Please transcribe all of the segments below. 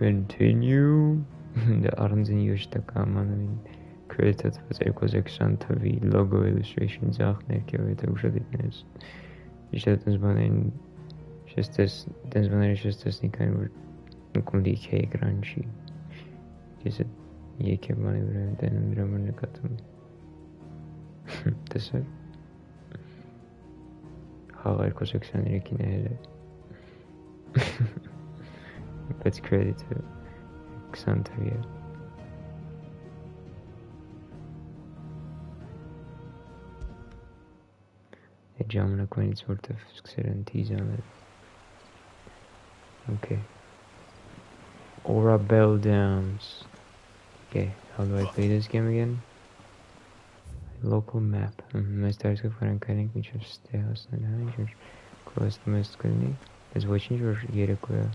Continue. The առանձին յուշտակամանին created was equation թվի logo illustration ձախ ներքև եթե ուշադիրնես իշտենց բանային դենց բաների շեստեսնիկ այն որ նկունդի քե էկրան չի ես եկե բանի վրա տենում դրա մөр նկատում տեսար խաղ 223-ին էլ է Let's credit to Xantaria. A jamna coin sort of guarantees on it. Okay. Aura Bell Dams. Okay, how do I play this game again? Local map. My stars go for uncanny which is stairs and close to most colony. As watching your Yereko.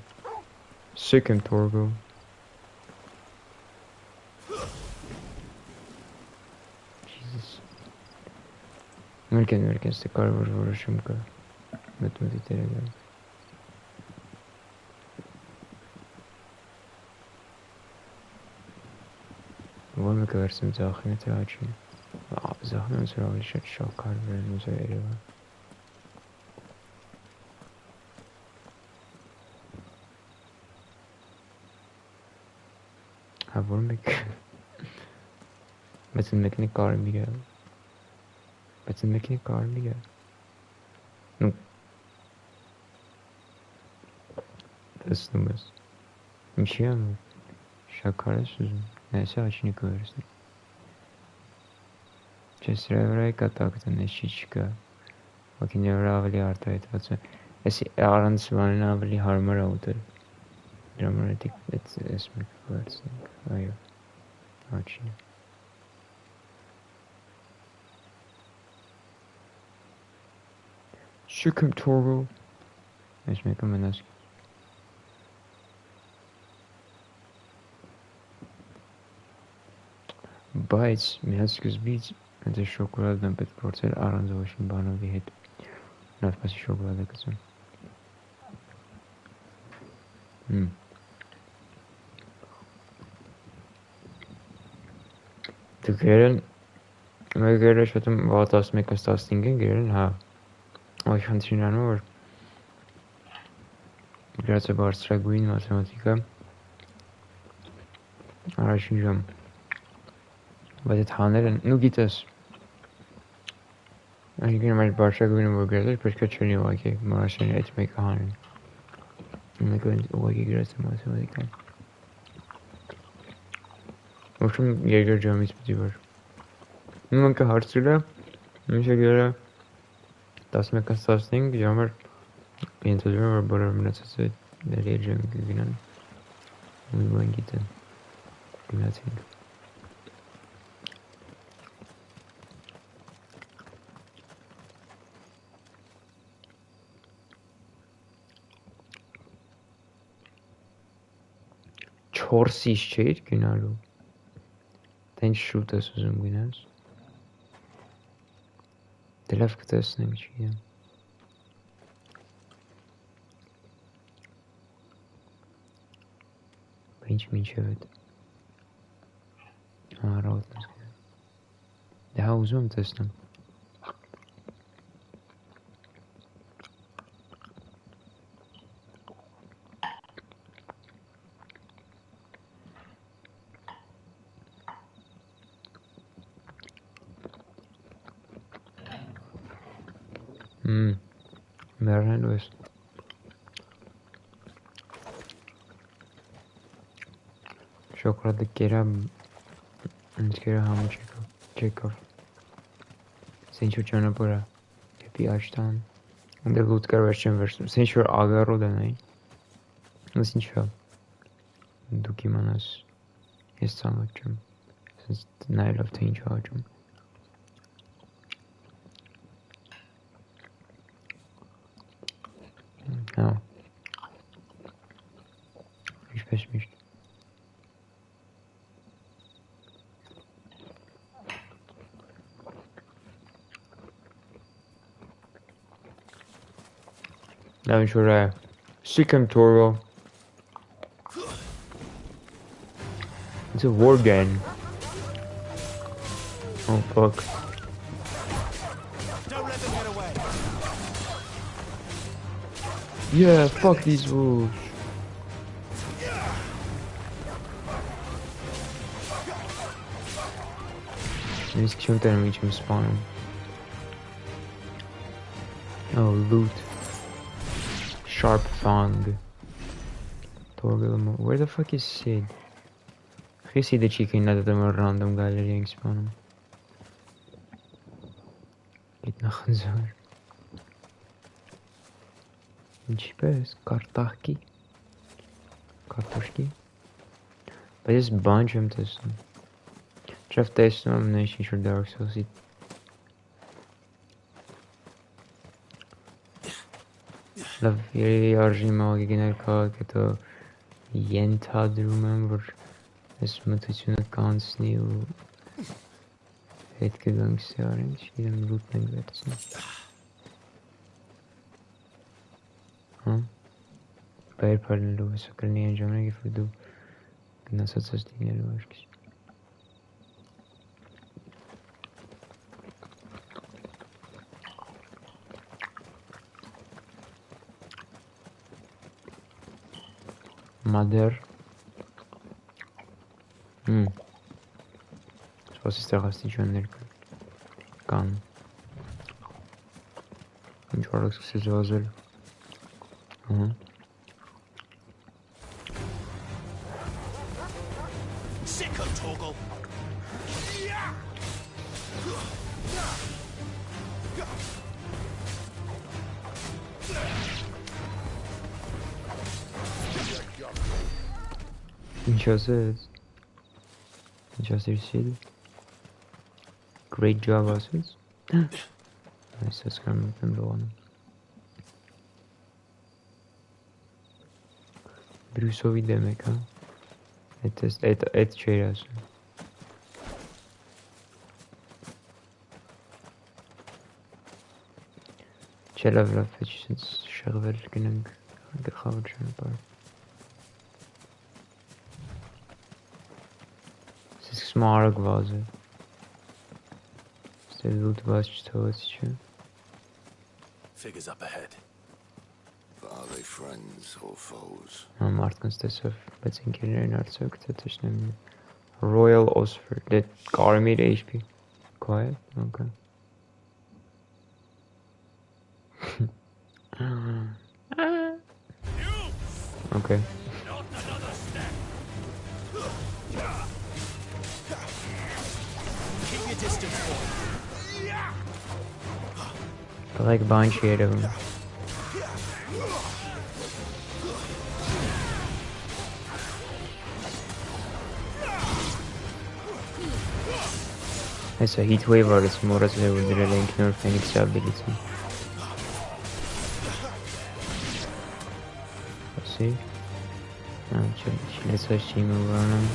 Second Torgo. Jesus. American the car was for a shumka. But with it again. One make a version Zachin at Achin. Zachin was always shut shock car and was area. I will make but in making a car media. But in making a car media. No. That's the best. I'm sure Shakaras is nice. I should go. Just every contact and a chichka. Walking around the art. That's a see Aaron's one and a harmer out there. Dramatic, let's make words. Ayo. Actually. Second Torgo. Let's make a menace. Bites, Mihaskis beats, and the chocolate and pet porcel are on the ocean barn of the head. Not past chocolate like a son. The Garen, my Garen shot him about us make a start thinking, Garen, ha. I can't see no more. Grazie about Straguin Mathematica. Arashijam. But it handed and no get us. And you can write Barstraguin over Grazie, prescription you like it, Martian, it's make a hundred. And I go into Waki Grazie Mathematica. Uşum Jaeger Jamis bitiyor. Nunca harçıyla Mişe göre tasma Ktesnenq jamar inteliyor bara minatası derece güven uygun giden Ktesnenq Չորսից չէր գնալու Thank you, this was winners. The left Ktesnenq here. Pinch me shaved. Ah, right. The house on Ktesnenq. Maryland West. Chocolate kera hamı Chekhov. Sençur Chanapura. Happy Ashtan. And the loot garage version. Sençur Agaro danay. Mas ինչա, դու կիմանաս ես ծանոթ չեմ, սենց նայելով թե ինչ աճում։ Հա, ինչպես միշտ։ Լավ ինչ որ է, sick եմ Torgo։ It's a war game. Oh fuck. Don't let them get away. Yeah, fuck these wolves. These cute enemies from spawn. Oh, loot. Sharp fang. Where the fuck is Sid? I see the chicken that them a random gallery spawn. Get nothing zor. Ինչպես կարտախկի կարտոշկի բայց ես բան չեմ տեսնում չավ տեսնում եմ նույնիսկ ինչ-որ Dark Souls-ի լավ երևի արժի մագի գնել քաղաք հետո ենթադրում եմ որ այս մթությունը կանցնի ու հետ կգանք սարին չգիտեմ լուտն ենք վերցնում Bayır paralelo ve sakırını yeneceğimine getirdi. Nasıl dinleri var ki? Mother. Só se está rastejando kan. Hiç olarak size hazır. Sicko Torgal. İnşasız. İnşasız şeydi. Great job asız. Neyse sıkılmadım da onu. Brusovi demek ha. Et şeyler. Çelav için şarvel günün gehavcını var. Siz smarag vazı. Siz loot vazı için. Figures up ahead. Are they friends or foes? Martin Stesov, Betzenkilerin ardyoq Ktesnenq. Royal Osfer. That army HP. Quiet? Okay. Okay. Not another step. Keep your distance, boy. I like Banshee of him. It's a heat wave or it's more as a link nor Phoenix ability. Let's see. Let's see move on him.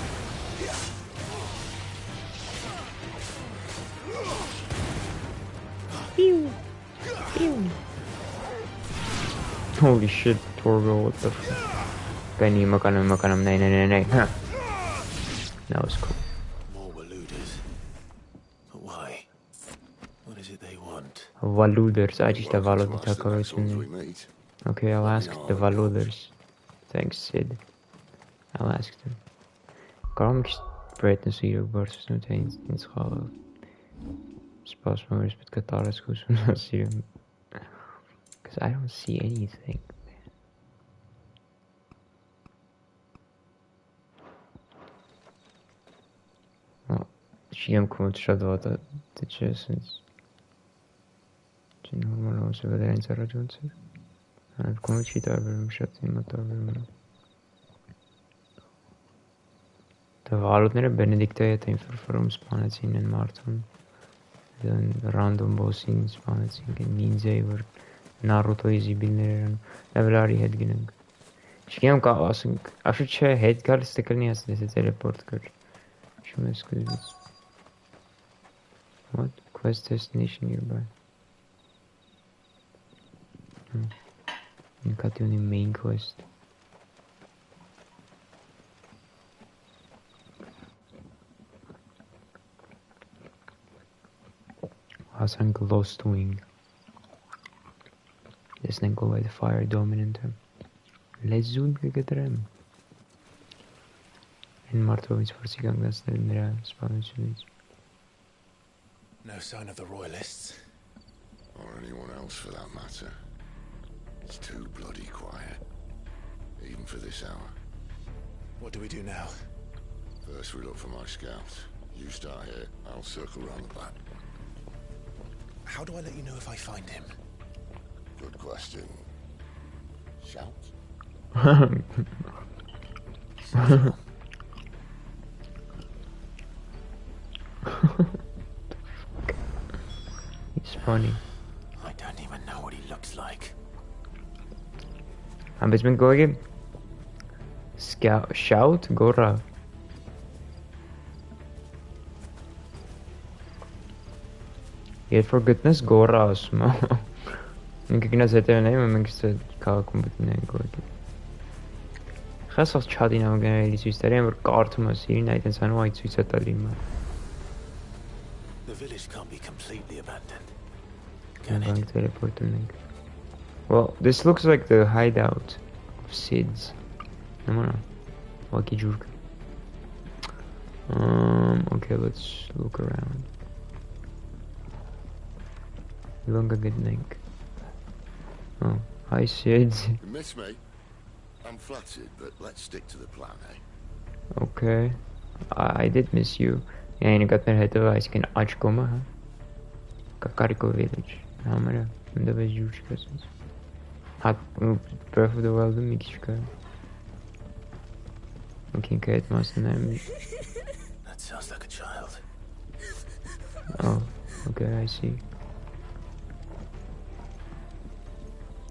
Holy shit, Torgo, what the fuck? Penny, makanam, nay. That was cool. More Waluders. But why? What is it they want? Waluders, I just have all of the To ask the assholes we takeaways. meet. Okay, I'll ask the Waluders. Thanks, Sid. I'll ask them. Waarom is brightness hier ook borst meteen in schalen? Spas maar eens met Kataris goed zien. Because I don't see anything. Oh, Shiam komt shadow dat de chessens. Normal olsa kadar insan racon ser. Yani konu çiğ tabi şatayım tabi. Վալուտները Բենեդիկտայի հետ էին ֆրֆրում սպանեցին են մարդուն։ Դեն ռանդոմ բոսին սպանեցին են նինձայի որ Նարուտոյի զիբիլներ են։ Լևլարի հետ գնանք։ Չգիտեմ կա ասենք, աշու չէ հետ գալիս դեկլնի ասես տելեպորտ կար։ Շում ես սկզբից։ What? Quest destination nearby. Նկատի ունի main quest։ Hasn't lost wing. Ktesnenq go by the fire dominantin. Lezunery ktrem. In Martovich for Sigangas and Spanish. No sign of the royalists. Or anyone else for that matter. It's too bloody quiet. Even for this hour. What do we do now? First we look for my scouts. You start here, I'll circle round the back. How do I let you know if I find him? Good question. Shout? It's funny. I don't even know what he looks like. I'm been going. Shout, Gora. Yet for goodness, Gora asma. Մենք գնաց հետևնայում եմ մենք ստե քաղաքում բտնենք գոյի։ Խասած չադին ամ գնալի ցույց տալի որ կարդում ես իրին այդպես անում այդ ցույցը տալի մա։ The village can't be completely abandoned. Can teleport ենք։ Well, this looks like the hideout of Sids. No. Lucky jerk. Okay, let's look around. Lunga Ktesnenq. Oh, hi Sid. You miss me? I'm flattered, but let's stick to the plan, eh? Okay. I did miss you. Yeah, you got me head over. I can Achkoma, huh? Kakariko village. How many? The best huge cousins. Hot Breath of the Wild Mikishka. Okay, Kate must name. That sounds like a child. Oh, okay, I see.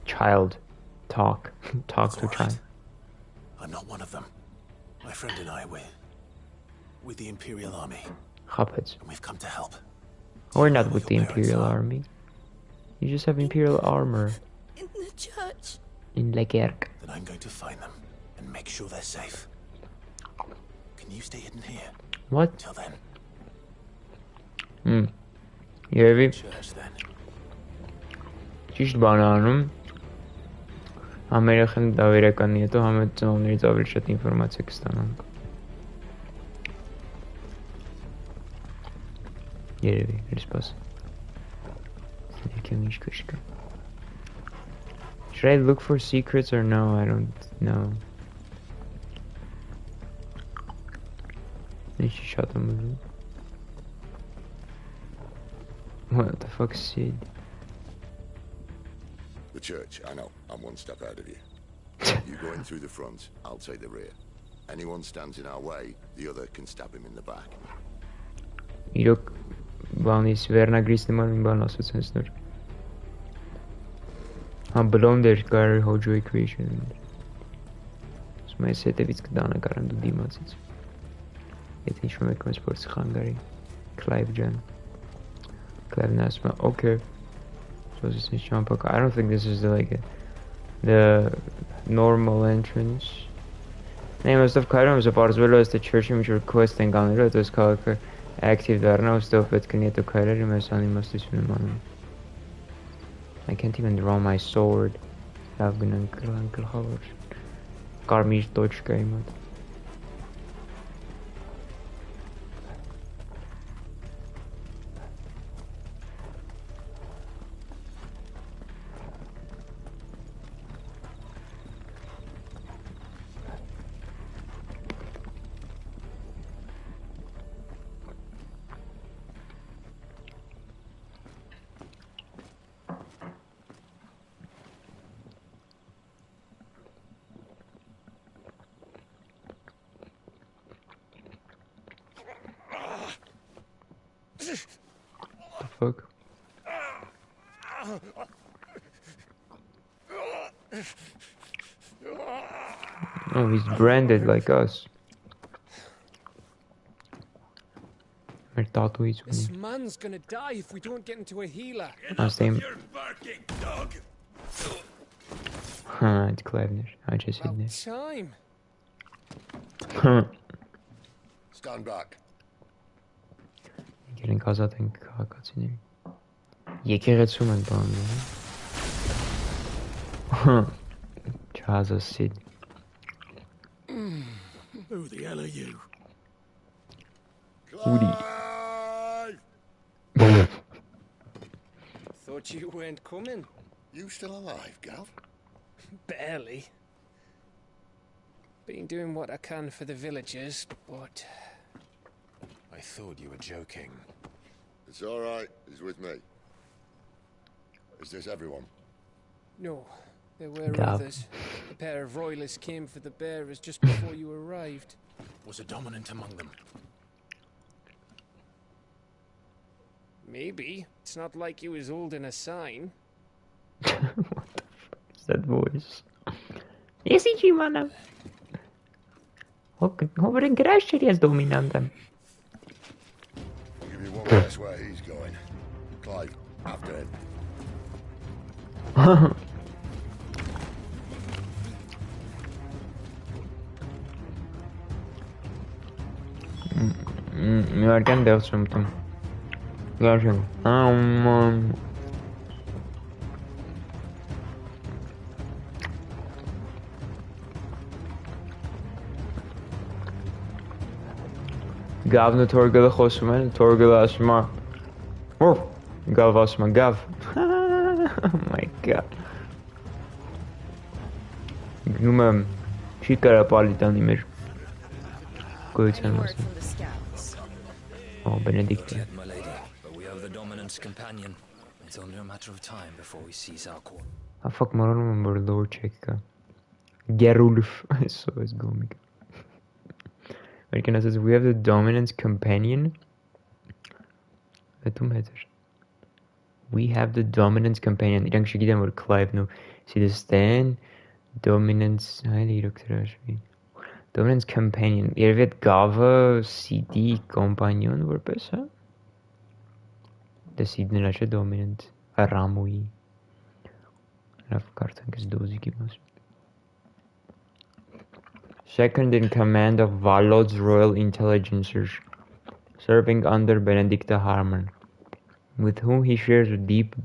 Child. Talk. Talk to child. I'm not one of them. My friend and I, we're with the Imperial Army. Hoppets. And we've come to help. We're not with the Imperial Army. You just have Imperial armor. In the church. In lezunery. Then I'm going to find them and make sure they're safe. Can you stay hidden here? What? Until then. Երևի Church then. ճիշտ բան անում համերախն դավերականի հետո համը ծնողներից ավելի շատ ինֆորմացիա կստանանք երևի հրսպաս ներքեմ ինչ կշկա Should I look for secrets or no? I don't know. Ինչի շատ եմ ուզում What the fuck, Sid? The church, I know. I'm one step ahead of you. You go in through the front, I'll take the rear. Anyone stands in our way, the other can stab him in the back. Իրոք բանից վերնագրից նման մի բան ասաց հենց նոր Հա բլոնդեր կար հոջոյի creation Ասում ես հետևից կդանը կարան դու դիմացից Եթե ինչ-որ մեկ մեզ փորձի խանգարի Clive ջան Clive-ն ասում է okay So this is Champaka. I don't think this is the normal entrance. Name of Kairam is a part as well as the church which request and Ganera to Skaka active there now stuff that can get to Kairam as must I can't even draw my sword. I've been Uncle Howard. Karmish Deutsch game. fuck? Oh, he's branded like us. This man's gonna die if we don't get into a healer. Same. You're barking, dog. Ha, het kleiner. I just hit About this. time. Stand back. Gelin zaten kakasını. Yekere sumen bana. Chaza Sid. Who the hell are you? Clive! Thought you weren't coming. You still alive, Gav? Barely. Been doing what I can for the villagers, but I thought you were joking. It's all right. He's with me. Is this everyone? no, there were Gav. others. A pair of royalists came for the bearers just before you arrived. Was a dominant among them? Maybe. It's not like he was holding a sign. What the fuck is that voice? Jesici mana. Hovering grešer jest dominantin. I'll give you one guess where he's going. Clive, after him. Erken dev symptom. Gerçekten. Aman. Gav'nı torgalı khosman, torgalı asma. Oh, Gav asma, Gav. Oh my god. Numem, şikara palitan imir. Good Any word sense. from the scouts? Oh, Benedict. Yet, my lady, but we have the dominant's companion. It's only a matter of time before we seize our court. Ah, fuck, maar dan maar door checken. Gerulf. So it's going. American says we have the dominant's companion. We have the dominant's companion. Ik denk dat je wordt Clive nu. Zie de staan. Dominant's. Hij die ook trouwens. Dominant's companion. Je weet Gava CD companion wordt best hè? De CD naše dominant. Ramui. Raf kartank is dozi kimas. Second in command of Valod's Royal Intelligencers, serving under Benedicta Harman, with whom he shares a deep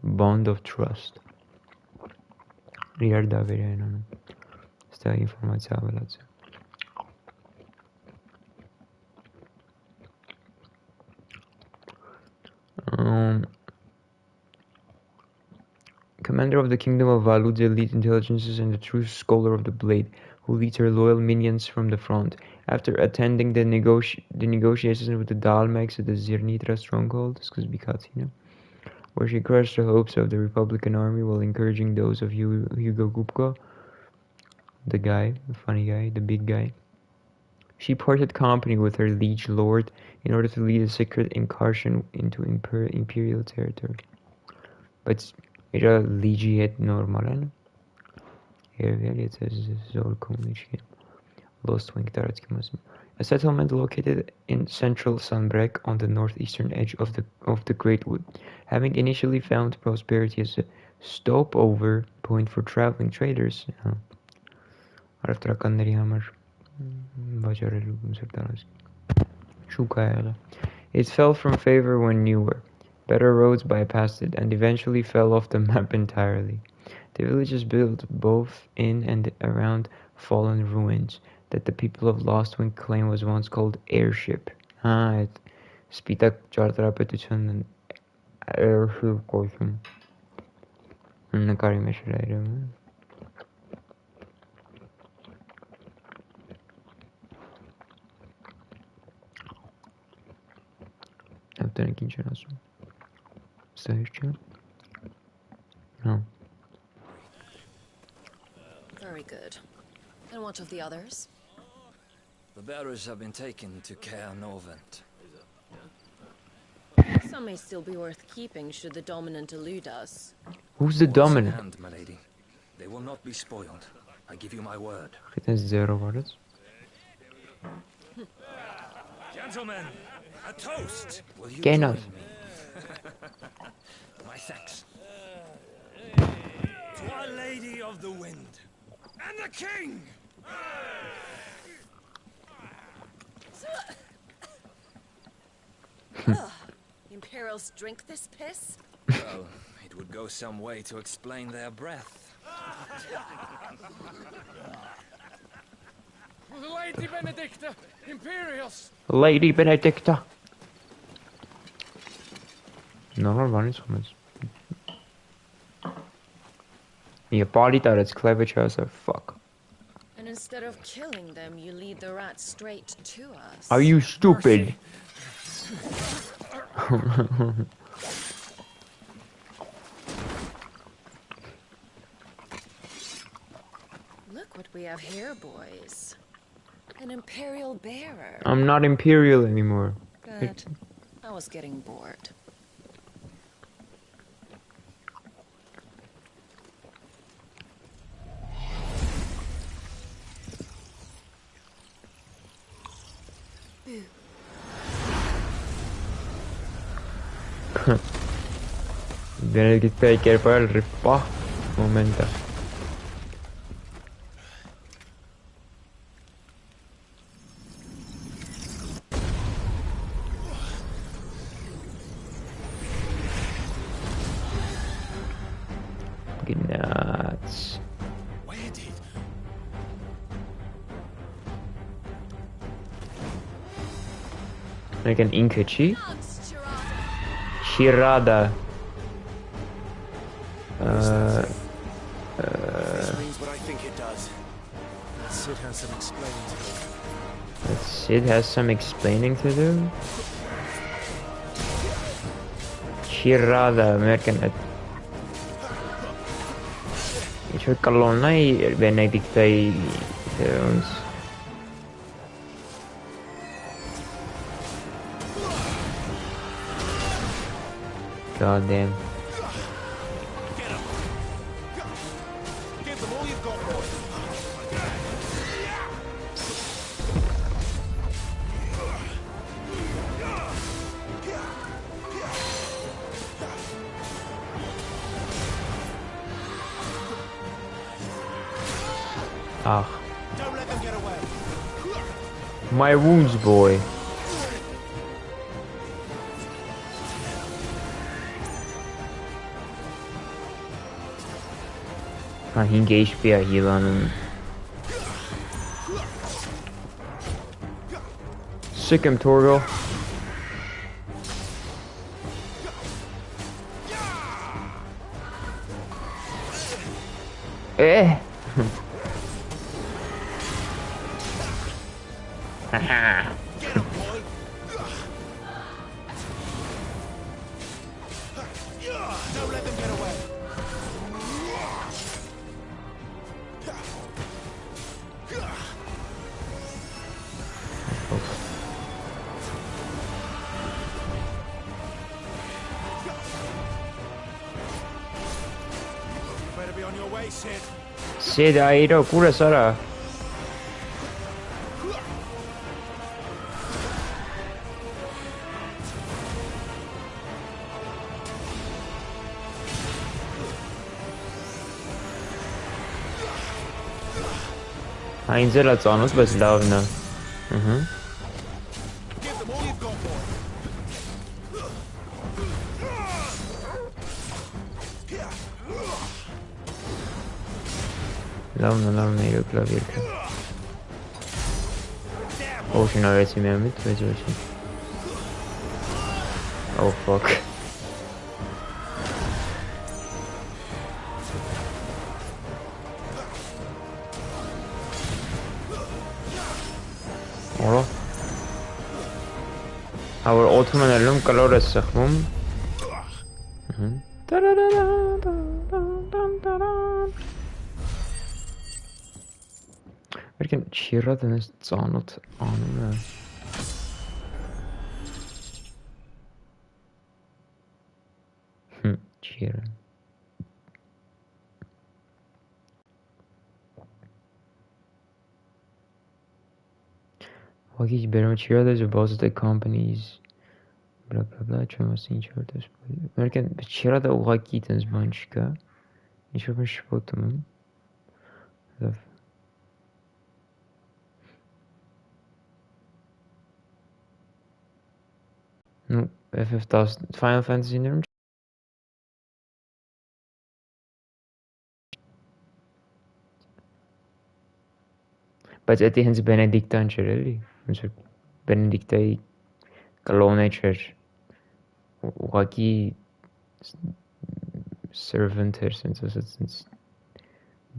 bond of trust. Riar Davirena. Sta informacja avelață. Commander of the Kingdom of Valud's elite intelligences and the true scholar of the Blade, who leads her loyal minions from the front. After attending the negotiations with the Dalmex at the Zirnitra stronghold, where she crushed the hopes of the Republican army while encouraging those of Hugo Gupko, the guy, the funny guy, the big guy. She parted company with her liege lord in order to lead a secret incursion into imperial territory. But era ligiet normalen. A settlement located in central Sunbreak on the northeastern edge of the Great Wood, having initially found prosperity as a stopover point for traveling traders. It fell from favor when newer, better roads bypassed it and eventually fell off the map entirely. The village is built both in and around fallen ruins that the people of Lostwing claim was once called Airship. Het Spitak charterapetüçün Airship koysum. Ne kadar meşhur. Yaptığın ikinci nasıl? Sayışçı? No. Very good. And what of the others? The bearers have been taken to Ktrem. Some may still be worth keeping should the dominant elude us. Who's the Once in dominant? hand, my lady. They will not be spoiled. I give you my word. Geen zero wordt. Gentlemen, a toast. Will you Geen join nood. me? My thanks. To Our Lady of the Wind and the King. Imperials drink this piss? Well, it would go some way to explain their breath. Lady Benedicta, Imperials. Lady Benedicta. Normal var soms. Je party dat it's clever chose fuck. And instead of killing them, you lead the rats straight to us. Are you stupid? Look what we have here, boys. An Imperial bearer. I'm not Imperial anymore. Good. I was getting bored. Benedicta hay que ir para el rifa. Momento. Nuts. Where did? Like an Inkachi? Shirada. This means what I think it does. Sid has some explaining to do. Sid has some explaining to do. Shirada, merken het. Ik weet kolonij Benedicta ons. God damn. Get him! Give them all you've got, boy. Ah, Don't let them get away. my wounds, boy. Hangi HP yılanın. Sick him, Torgo. Haha. Get him, boy. Don't let them get away. Better be on your way, Sid. Sid, Airo, cura Sara. Ainzela ծանոց, բայց լավն է։ Give them all you've got, boy. Լավն է, իրոք լավ երկը։ Օշին արեցի մի ամիտ, բայց ոչինչ։ Oh fuck. Ora. Our Ottoman elum kalor esxum. Erken Shiradan is ծանոթ անում է։ Չի եղել։ Ուղղակի բերում չի եղել is about the companies bla bla bla չեմ ասի ինչ որ դες։ Մերկեն չի եղել ուղղակի տենց բան չկա։ Ինչ որ բան շփոթում եմ։ Լավ։ Ну, FF10 Final Fantasy-ներում բայց դա հենց Բենեդիկտան չէր էլի։ Ոնց որ Բենեդիկտայի կլոնը չէր։ Ուղղակի servant էր, sense ասած sense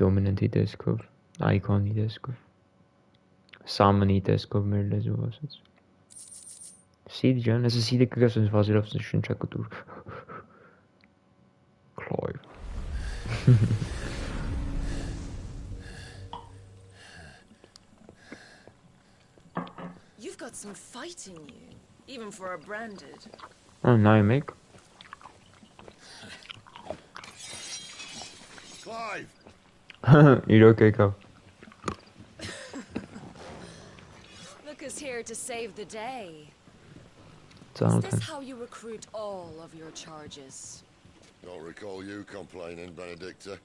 dominant-ի տեսքով, icon-ի տեսքով, summon-ի տեսքով մեր լեզվով ասած։ Seed ջան, ասա seed-ը կգա sense վազելով շնչակտուր։ Clive։ You've got some fight in you, even for a branded. Oh, նայ մեկ։ Clive! Իրոք եկավ։ Look who's here to save the day. Is Ծանոթ this եմ։ how you recruit all of your charges? Don't recall you complaining, Benedicta.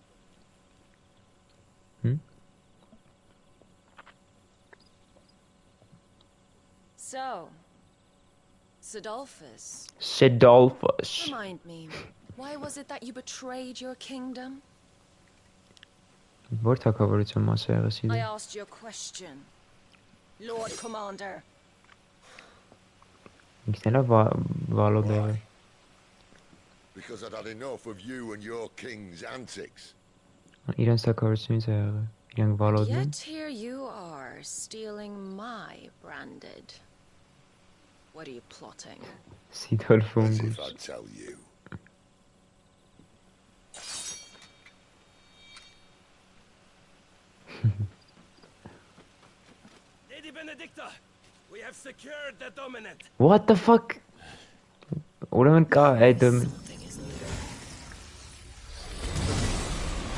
So, Sidolphus, Sidolphus։ remind me, why was it that you betrayed your kingdom? Որ թակավորության մաս է եղել I սիդը։ asked you a question, Lord Commander. Ինքն էլա վալոդ է եղել։ Because I'd had enough of you and your king's antics. Իրանց թակավորությունից է եղել։ Իրանք վալոդն են։ Yet here you are, stealing my branded. What are you plotting? As Սիդոլֆունգուս։ if I'd tell you. Lady Benedicta, we have secured the dominant. What the fuck? Ուրեմն կա այդ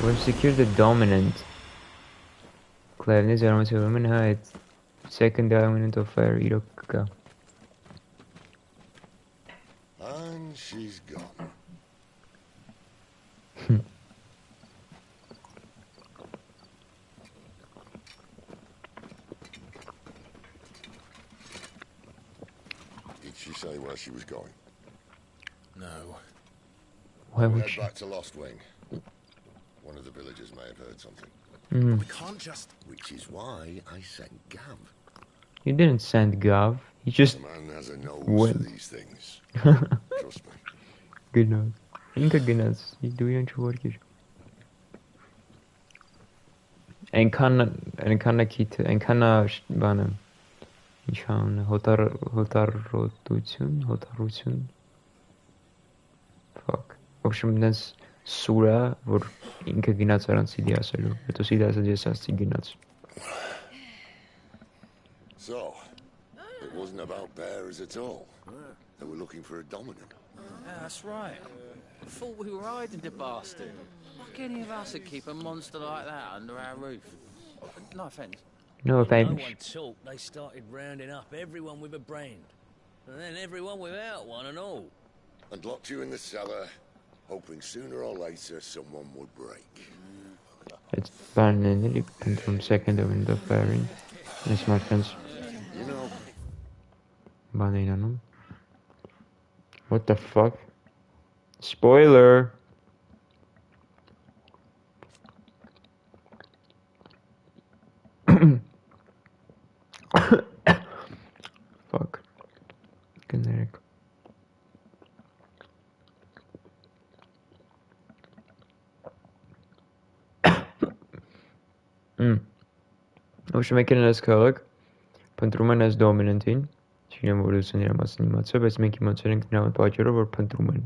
We've secured the dominant. Claire-ն զարմացել ուրեմն հա այդ second dominant of fire իրոք կա։ And she's gone. Did she say where she was going? No. Why We'll would head she? back to Lost Wing. One of the villagers may have heard something. We can't just... Which is why I sent Gav. You didn't send Gav. He just The man has a nose When? for these things. Trust me. գնաց։ Ինքը գնաց։ Դու ինչ որքիր։ Այնքան քիթ, այնքան բանը։ Ինչ անունը, հոտառություն։ Fuck. В общем, դες սուրա, որ ինքը գնաց առանց սիդի ասելու։ Հետո սիդի ասած ես ասացի գնաց։ So, it wasn't about bears at all. They were looking for a dominant. Yeah, that's right. I thought we were hiding the bastard. Like any of us would keep a monster like that under our roof. No offence. No No offense. one talked, they started rounding up everyone with a brand. And then everyone without one and all. And locked you in the cellar, hoping sooner or later someone would break. It's finally from second of the pairing. It's my friends. You know, Banana. What the fuck? Spoiler! Fuck. Generic. В общем, եկել են այս քաղաք, փնտրում են այս dominant-ին, չգիտեմ որ ուսան իր մասին իմացա, բայց մենք իմացել ենք նրա պատճառով, որ փնտրում են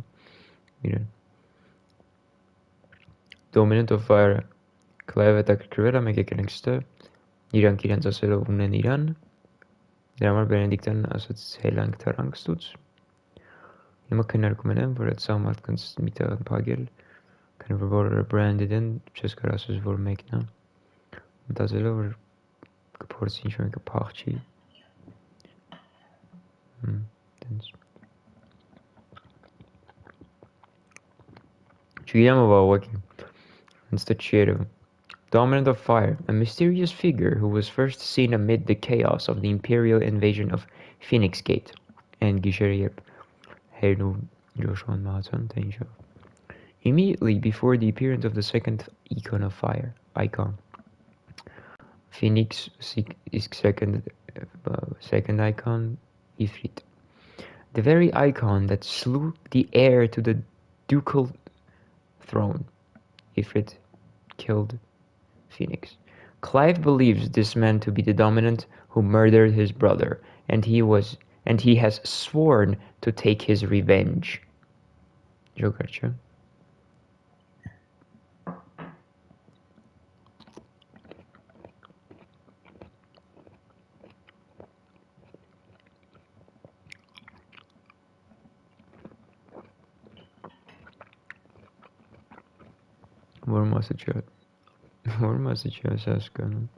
իրեն։ Dominant of fire-ը Clive հետաքրքրվել է, մենք եկել ենք ստե, իրանք իրենց ասելով ունեն իրան, դրա համար Բենեդիկտն ասաց հելանք թարանք ստուց, Nima քննարկում են, որ այդ սա մարդկանց միտեղ են փակել, քան որ branded են, չես կարող ասես որ մեկն է։ Մտածել որ կփորձի ինչ-որ մեկը փախչի։ Տենց։ Չգիտեմ ով ուղղակի։ Հենց դա չի երևում։ Dominant of Fire, a mysterious figure who was first seen amid the chaos of the imperial invasion of Phoenix Gate. And գիշերը երբ Հերն ու Ջոշուան մահացան, թե ինչով։ Immediately before the appearance of the second icon of fire, Phoenix is second icon, Ifrit. The very icon that slew the heir to the ducal throne, Ifrit, killed Phoenix. Clive believes this man to be the dominant who murdered his brother, and he has sworn to take his revenge. Joker. Որ մասը չի հասկանում։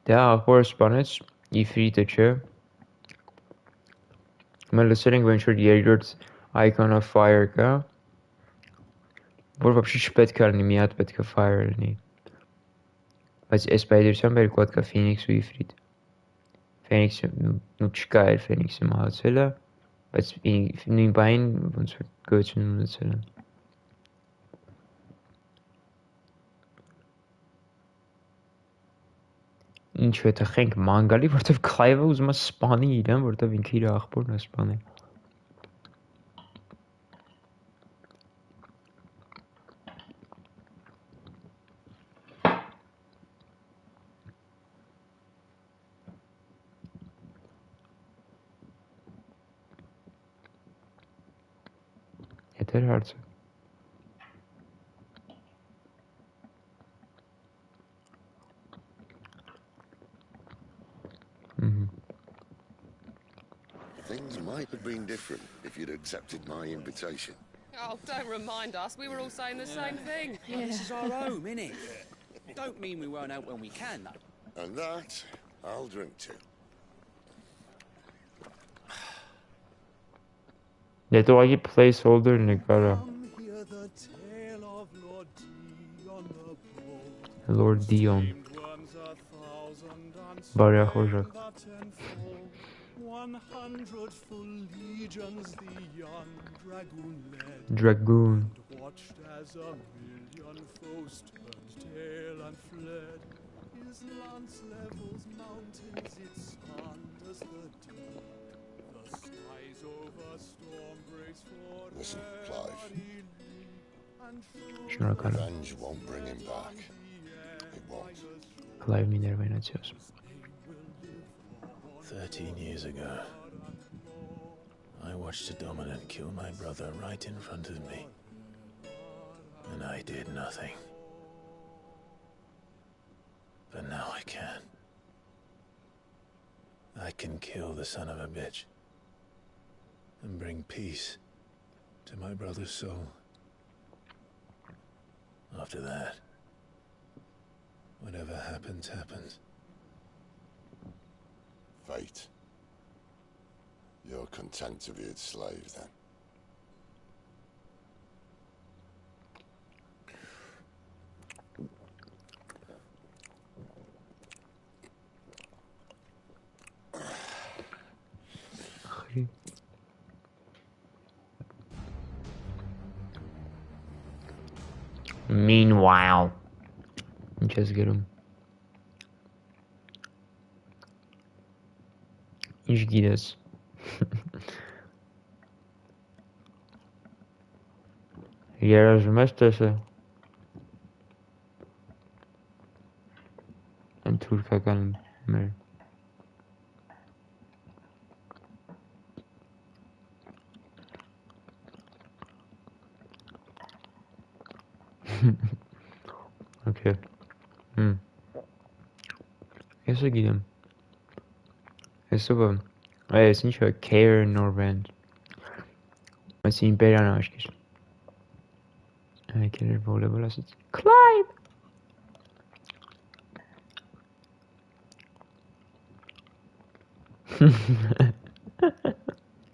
Դա ախորը սպանեց Իֆրիտը, չէ։ Մենք լսել ենք, որ ինչ-որ երկրորդ Icon of Fire կա, որ вообще չպետք է լինի, մի հատ պետք է Fire լինի։ Բայց այս պայդրությամբ երկու հատ կա Phoenix ու Ifrit։ Phoenix-ը նու չկա էր Phoenix-ը մահացել է, բայց նույն բային ոնց որ գոյություն ունեցել են։ Ինչու է թխենք ման գալի, որտեվ Clive-ը ուզում է սպանի իրեն, որտեվ ինքը իր աղբորն է սպանել։ Եթեր հարցը։ Things might have been different if you'd accepted my invitation. Oh, don't remind us. We were all saying the same thing. Well, this is our home, innit? Don't mean we won't out when we can, though. And that, I'll drink to. Դե դուղակի placeholder-ն է կարա։ Lord Dion. Բարյախորժակ։ 100 full legions the young dragoon led. Dragoon. Watched as a million foes turned tail and fled. His lance levels mountains, it sanders the deep. The skies over storm breaks for Listen, Clive. Շնորհակալ եմ։ Revenge won't bring him back. It won't. Clive Minervanatios. 13 years ago, I watched a dominant kill my brother right in front of me. And I did nothing. But now I can. I can kill the son of a bitch. And bring peace to my brother's soul. After that, whatever happens, happens. Fate. You're content to be its slave, then? Meanwhile, just get him. Ինչ գիտես։ Երազում ես տեսը։ Yn թուրքական մեր։ Okay. Ես գիտեմ։ Այսօր այս ինչ է care Norvend։ Այս իմպերիան աշկես։ Այ volleyball ասած։ Climb.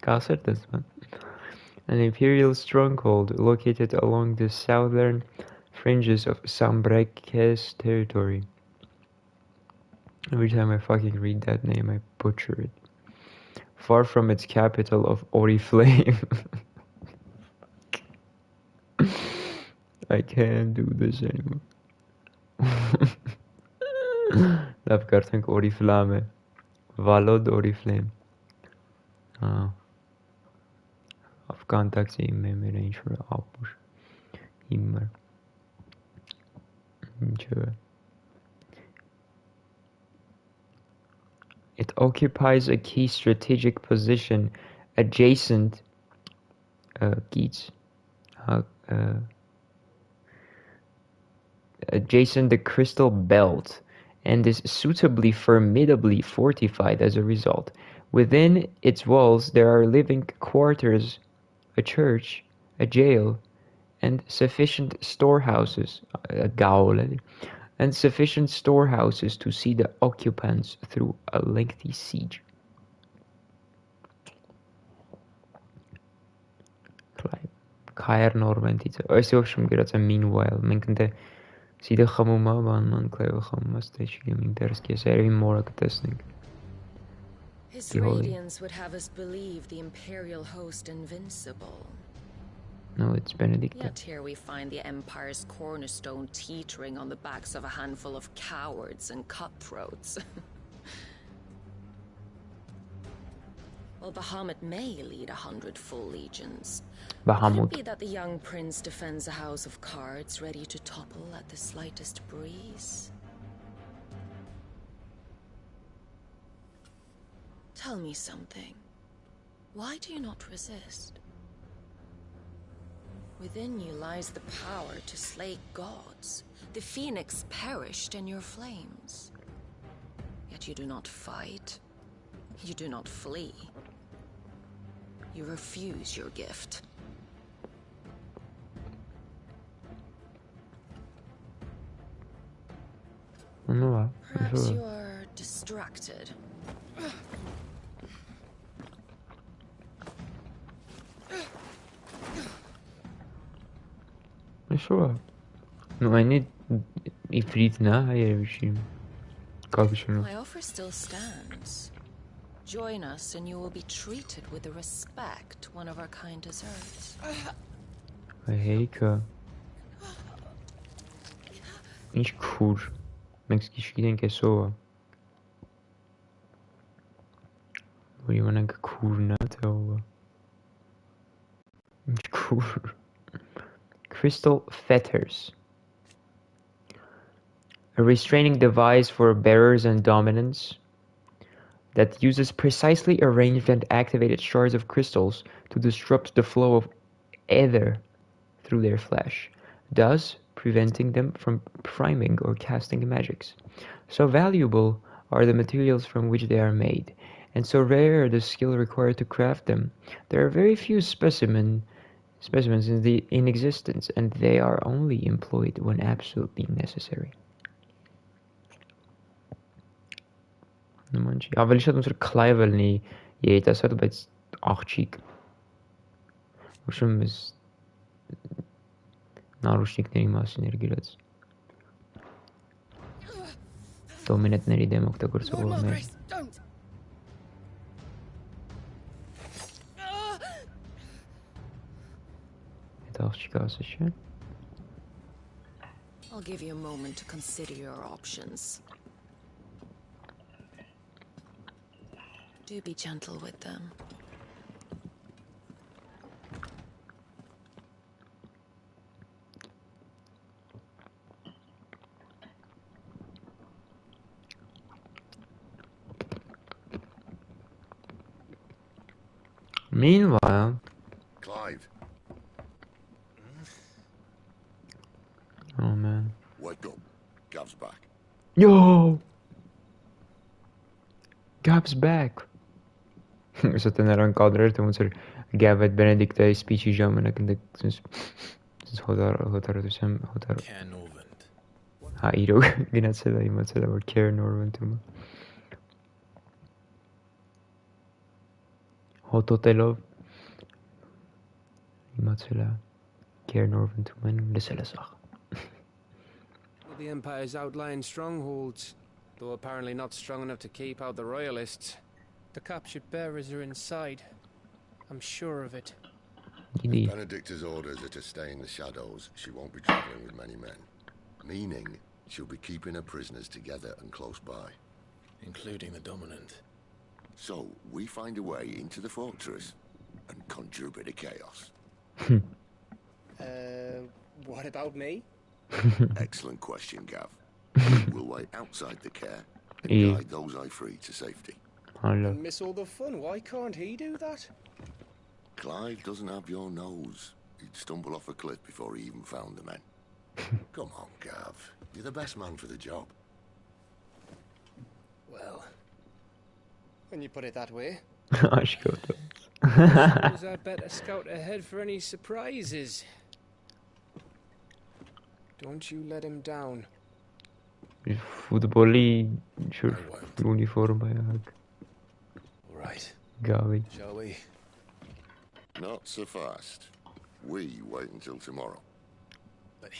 Կասեր դες man. An imperial stronghold located along the southern fringes of Sambreke's territory. Every time I fucking read that name, I butcher it. Far from its capital of Oriflame. I can't do this anymore. Laf kartենք Oriflame. Valod Oriflame. Afghan taxi member ինչ-որ ապուր. Հիմար. Ինչը. It occupies a key strategic position adjacent adjacent the crystal belt and is suitably formidably fortified as a result. Within its walls there are living quarters, a church, a jail, and sufficient storehouses to see the occupants through a lengthy siege. Քայր նորվենտից այս ոչմ գրած է meanwhile մենք ընդ սիդը խմում է բանման քլայվը խմում է ստե չգիտեմ ինտերես կես երևի մորը կտեսնենք. His radiance would have us believe the imperial host invincible. No, it's Benedict. Yet here we find the Empire's cornerstone teetering on the backs of a handful of cowards and cutthroats. Well, Bahamut may lead 100 full legions. Could it be that the young prince defends a house of cards ready to topple at the slightest breeze? Tell me something. Why do you not resist? Within you lies the power to slay gods. The phoenix perished in your flames. Yet you do not fight. You do not flee. You refuse your gift. Perhaps you are distracted. Sure. No, I need ifrit na My offer still stands. Join us and you will be treated with the respect one of our kind deserves. Heika. Ինչ քուր. Մենք գիտենք էսով է. Որ իմանանք քուրն է թե ով է. Ինչ քուր. Crystal fetters. A restraining device for bearers and dominants that uses precisely arranged and activated shards of crystals to disrupt the flow of ether through their flesh, thus preventing them from priming or casting magics. So valuable are the materials from which they are made, and so rare the skill required to craft them. There are very few specimens in existence, and they are only employed when absolutely necessary. Ավելի շատ ոնց որ Clive լինի երիտասարդ, բայց աղջիկ. Ուշում ես նարուշնիկների մասին էր գրած. Դոմինանտների դեմ օգտագործողներ. Այդ աղջիկը ասես չէ. I'll give you a moment to consider your options. Do be gentle with them. Meanwhile... Clive. Oh man. Wake up. Gav's back. Yo! Gav's back! Så ten er încadrări, te măsori Gavet Benedict ai speech jamana când sunt hotar ha iro ginatsela imatsela or care norman tuma hototelov imatsela care norman tuma lesela sag. The Empire's outlying strongholds, though apparently not strong enough to keep out the Royalists. The captured bearers are inside. I'm sure of it. If Benedicta's orders are to stay in the shadows, she won't be traveling with many men. Meaning, she'll be keeping her prisoners together and close by. Including the dominant. So, we find a way into the fortress and conjure a bit of chaos. What about me? Excellent question, Gav. We'll wait outside the care and guide those I free to safety. And miss all the fun. Why can't he do that? Clive doesn't have your nose. He'd stumble off a cliff before he even found the men. Come on, Gav. You're the best man for the job. Well, when you put it that way. Suppose I'd better scout ahead for any surprises. Don't you let him down. Fotbolli uniform bij haar. Right. Gavi. Shall we? Not so fast. We wait until tomorrow. But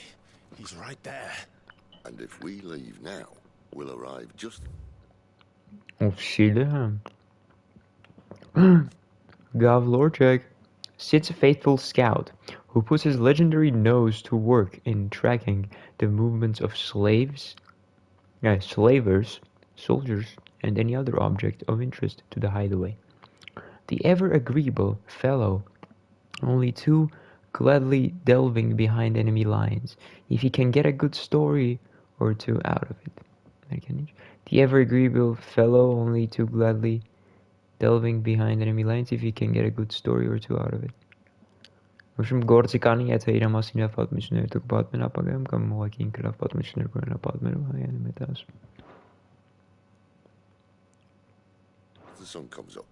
he's right there. And if we leave now, we'll arrive just... Oh, shit. Gav Lorchek sits a faithful scout who puts his legendary nose to work in tracking the movements of slavers, soldiers, and any other object of interest to the hideaway. The ever-agreeable fellow, only too gladly delving behind enemy lines, if he can get a good story or two out of it. The ever-agreeable fellow, only too gladly delving behind enemy lines, if he can get a good story or two out of it. В общем, գործի կանի, եթե իր մասին է պատմություններ դուք պատմեն ապագայում կամ ուղղակի ինքը լավ պատմություններ կունենա պատմելու, հայանը մեծ ասում. The sun comes up.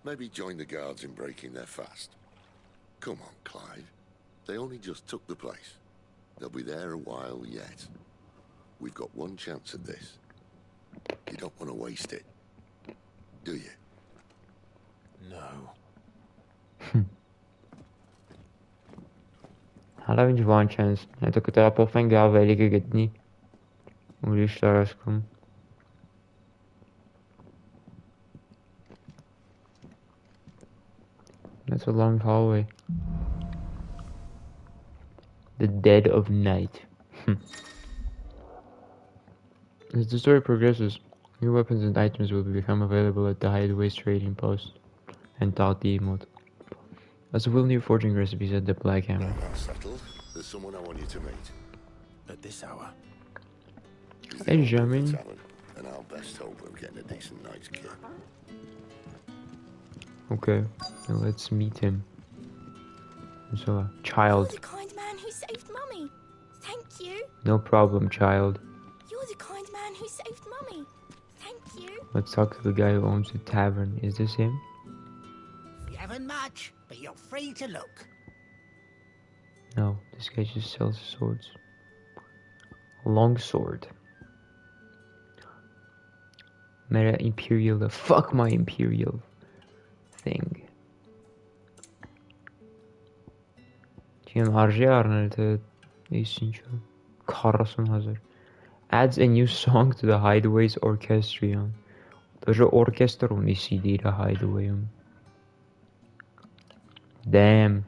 Maybe join the guards in breaking their fast. Come on, Clive. They only just took the place. They'll be there a while yet. We've got one chance at this. You don't want to waste it, do you? No. Հալավ ինչ one chance. Հետո կտարապոխվեն գավ էլի կգտնի ուրիշ տարածքում. That's a long hallway. The dead of night. As the story progresses, new weapons and items will become available at the hideaway's trading post and taught the emote. As well, new forging recipes at the Black Hammer. Settled. There's someone I want you to meet. At this hour. Hey, Jamin. And our best hope of getting a decent night's kit. Okay, now let's meet him. So, child. You're the kind man who saved Mummy. Thank you. No problem, child. You're the kind man who saved Mummy. Thank you. Let's talk to the guy who owns the tavern. Is this him? You haven't much, but you're free to look. No, this guy just sells swords. Long sword. Meta Imperial. Fuck my Imperial thing. Adds a new song to the Hideaway's orchestrion. There's an orchestra on the CD, the Hideaway. Damn.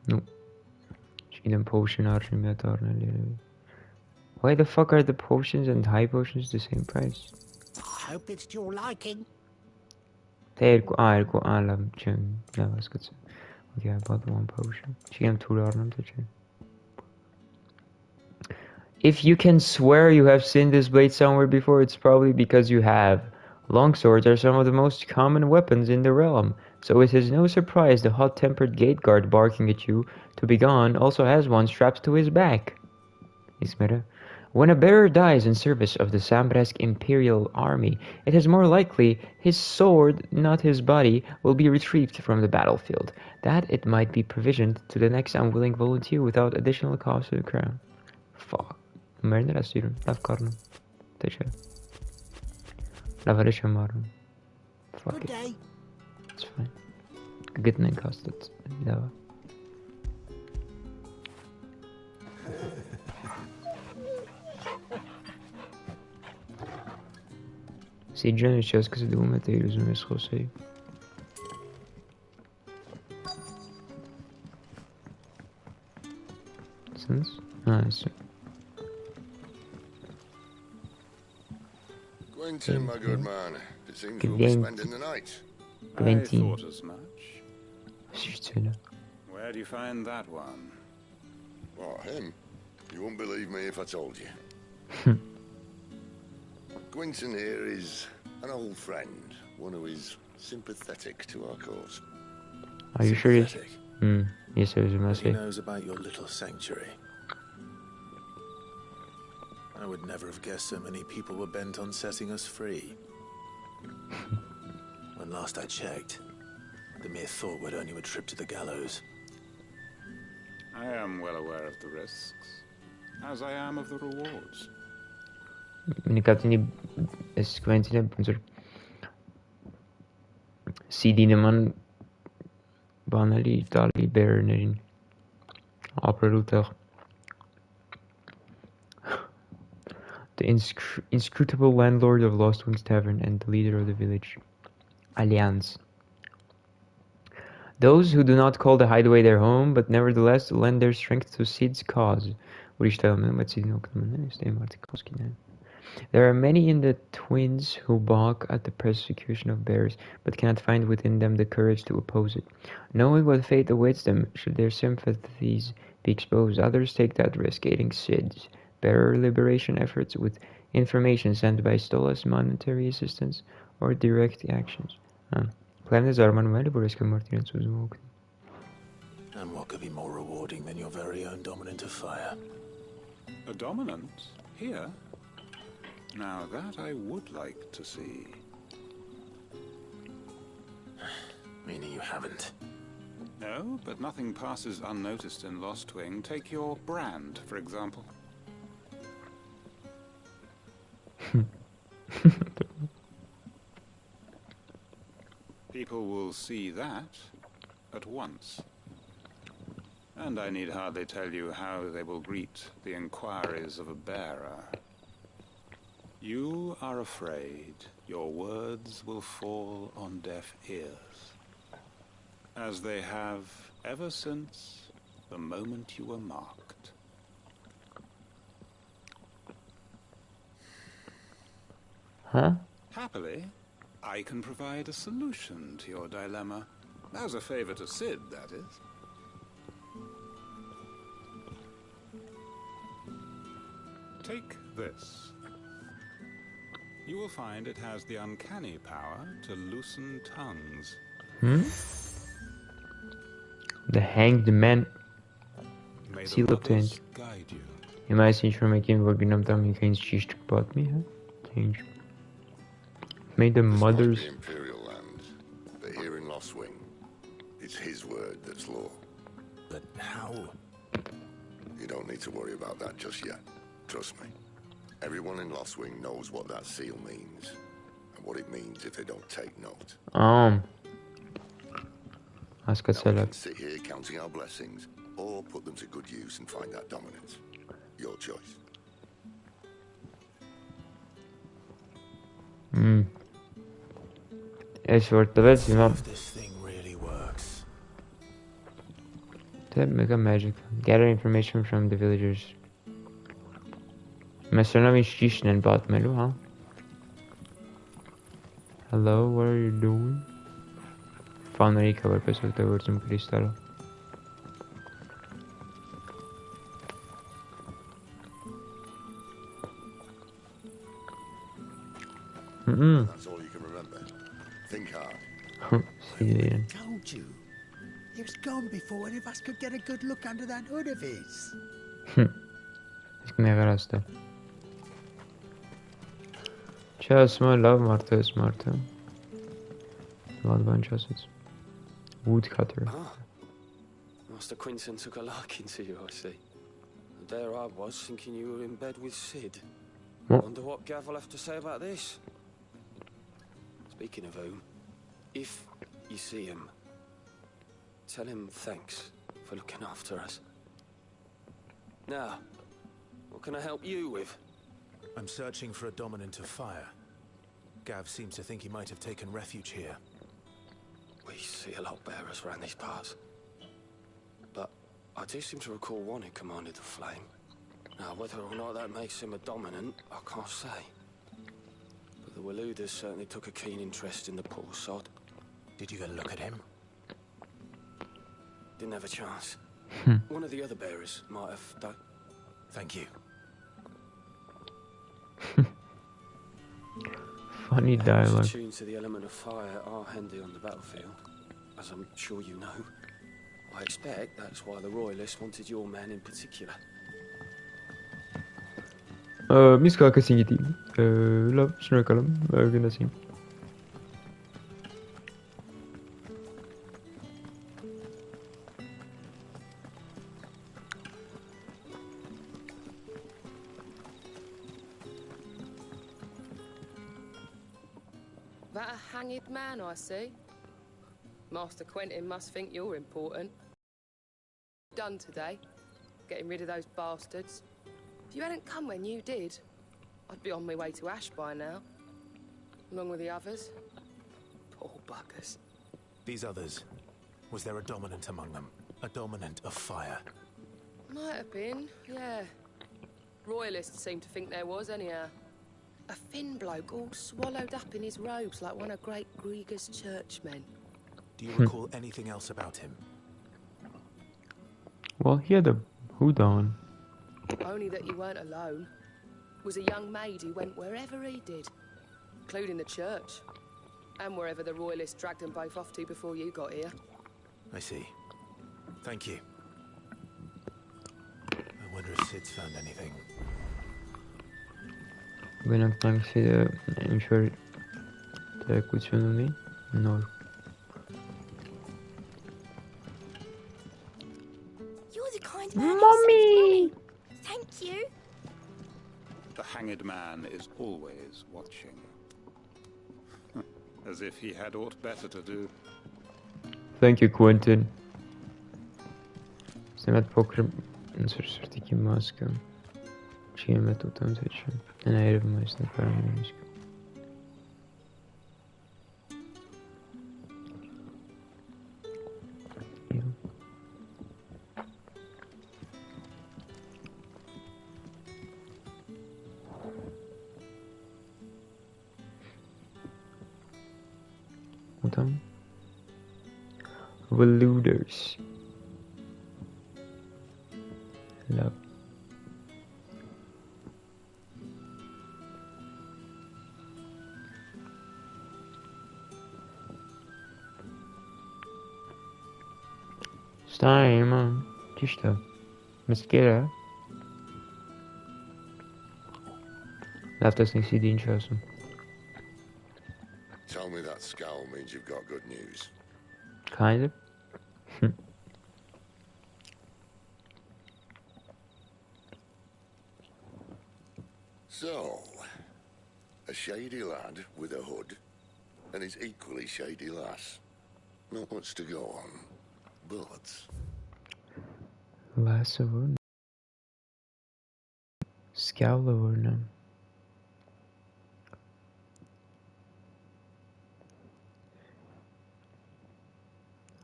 No. Potion. Why the fuck are the potions and high potions the same price? I hope it's to your liking. Okay, I bought one potion. She am $2 to check. If you can swear you have seen this blade somewhere before, it's probably because you have. Longswords are some of the most common weapons in the realm, so it is no surprise the hot-tempered gate guard barking at you to be gone also has one strapped to his back. Ismera. When a bearer dies in service of the Sambresk Imperial Army, it is more likely his sword, not his body, will be retrieved from the battlefield, that it might be provisioned to the next unwilling volunteer without additional cost to the crown. Fuck. Merda la styrum. Lav karnum. Teče. Lavarish amarum. Fuck Good it. day. It's fine. Ktesnenq kastet. Dava. Si John сейчас que se deu meter os meus rosei. Sense? Ah, isso. Quentin, my good man. It seems we'll be spending the night. I thought as much. Şişçeli. Where do you find that one? What, him? You wouldn't believe me if I told you. Quentin here is an old friend, one who is sympathetic to our cause. Are you sure? Yes, I was He knows about your little sanctuary. I would never have guessed so many people were bent on setting us free. When last I checked, the mere thought would earn you a trip to the gallows. I am well aware of the risks, as I am of the rewards. Ik had niet eens Quentin hebben. CD'nin man banali dali bearnerin. Operator. The inscrutable landlord of Lost Wings Tavern and the leader of the village. Alliance. Those who do not call the hideaway their home, but nevertheless lend their strength to Sid's cause. There are many in the Twins who balk at the persecution of bears, but cannot find within them the courage to oppose it. Knowing what fate awaits them, should their sympathies be exposed, others take that risk, aiding Sid's bearer liberation efforts with information sent by Stolas, monetary assistance, or direct actions. And what could be more rewarding than your very own dominant of fire? A dominant? Here? Now that I would like to see. Meaning you haven't? No, but nothing passes unnoticed in Lost Wing. Take your brand, for example. People will see that at once. And I need hardly tell you how they will greet the inquiries of a bearer. You are afraid your words will fall on deaf ears, as they have ever since the moment you were marked. Huh? Happily, I can provide a solution to your dilemma. As a favor to Sid, that is. Take this. You will find it has the uncanny power to loosen tongues. The Hanged Man. May the Seal obtained. mothers guide you. Je mij is niet voor mij geen woorden dan geen schicht bought me, huh? Change. May the mothers. This must be Imperial land, but here in Lost Wing, it's his word that's law. But how? You don't need to worry about that just yet. Trust me. Everyone in Lost Wing knows what that seal means, and what it means if they don't take note. Ask us now we can sit here counting our blessings, or put them to good use and find that dominance. Your choice. Aysor, evet, This thing really works. That mega magic. Gather information from the villagers. Mesela Ktesnenq batmelu, huh? Hello, what are you doing? Finally cover pessoal da última cristal. That's all you can remember. Think hard. Zie Told you. He was gone before any of us could get a good look under that hood of his. Искмега расты. Час мой love Marta. Wat bunch was it? Woodcutter. Ah, Master Quinton took a liking to you, I see. And there I was, thinking you were in bed with Sid. What? Wonder what Gav will have to say about this. Speaking of whom, if you see him, tell him thanks for looking after us. Now, what can I help you with? I'm searching for a dominant of fire. Gav seems to think he might have taken refuge here. We see a lot bearers around these parts. But I do seem to recall one who commanded the flame. Now, whether or not that makes him a dominant, I can't say. But the Waluders certainly took a keen interest in the poor sod. Did you get a look at him? Didn't have a chance. One of the other bearers might have done. Thank you. Funny dialogue. Tuned to the element of fire are handy on the battlefield, as I'm sure you know. I expect that's why the Royalists wanted your man in particular. Biz kalkasın gideyim. Şunu bakalım. Güneşim. That a hanged man, I see. Master Quentin must think you're important. Done today, getting rid of those bastards. If you hadn't come when you did, I'd be on my way to Ash by now, along with the others. Poor buggers. These others, was there a dominant among them? A dominant of fire? Might have been, yeah. Royalists seem to think there was, anyhow. A thin bloke all swallowed up in his robes like one of Great Grieger's churchmen. Do you recall anything else about him? Well, he had a hood on. Only that he weren't alone. Was a young maid who went wherever he did, including the church, and wherever the Royalists dragged them both off to before you got here. I see. Thank you. I wonder if Sid's found anything. Ben aklıma şey şöyle kutusunun değil. No. You're the kind man who Mommy! saved Mummy. Thank you. The hanged man is always watching. As if he had aught better to do. Thank you, Quentin. Smet poker sırtaki maske. Čijeme tu tam teče. Nenajdeme se nepravíme nízko. Wat dan? Waluders. Love. Time, чисто. Маскира. Завтра с них сидим часом. Tell me that scowl means you've got good news. Kind of. So, a shady lad with a hood, and his equally shady lass. Not much to go on, but... Lasso vurna. Scowla vurna.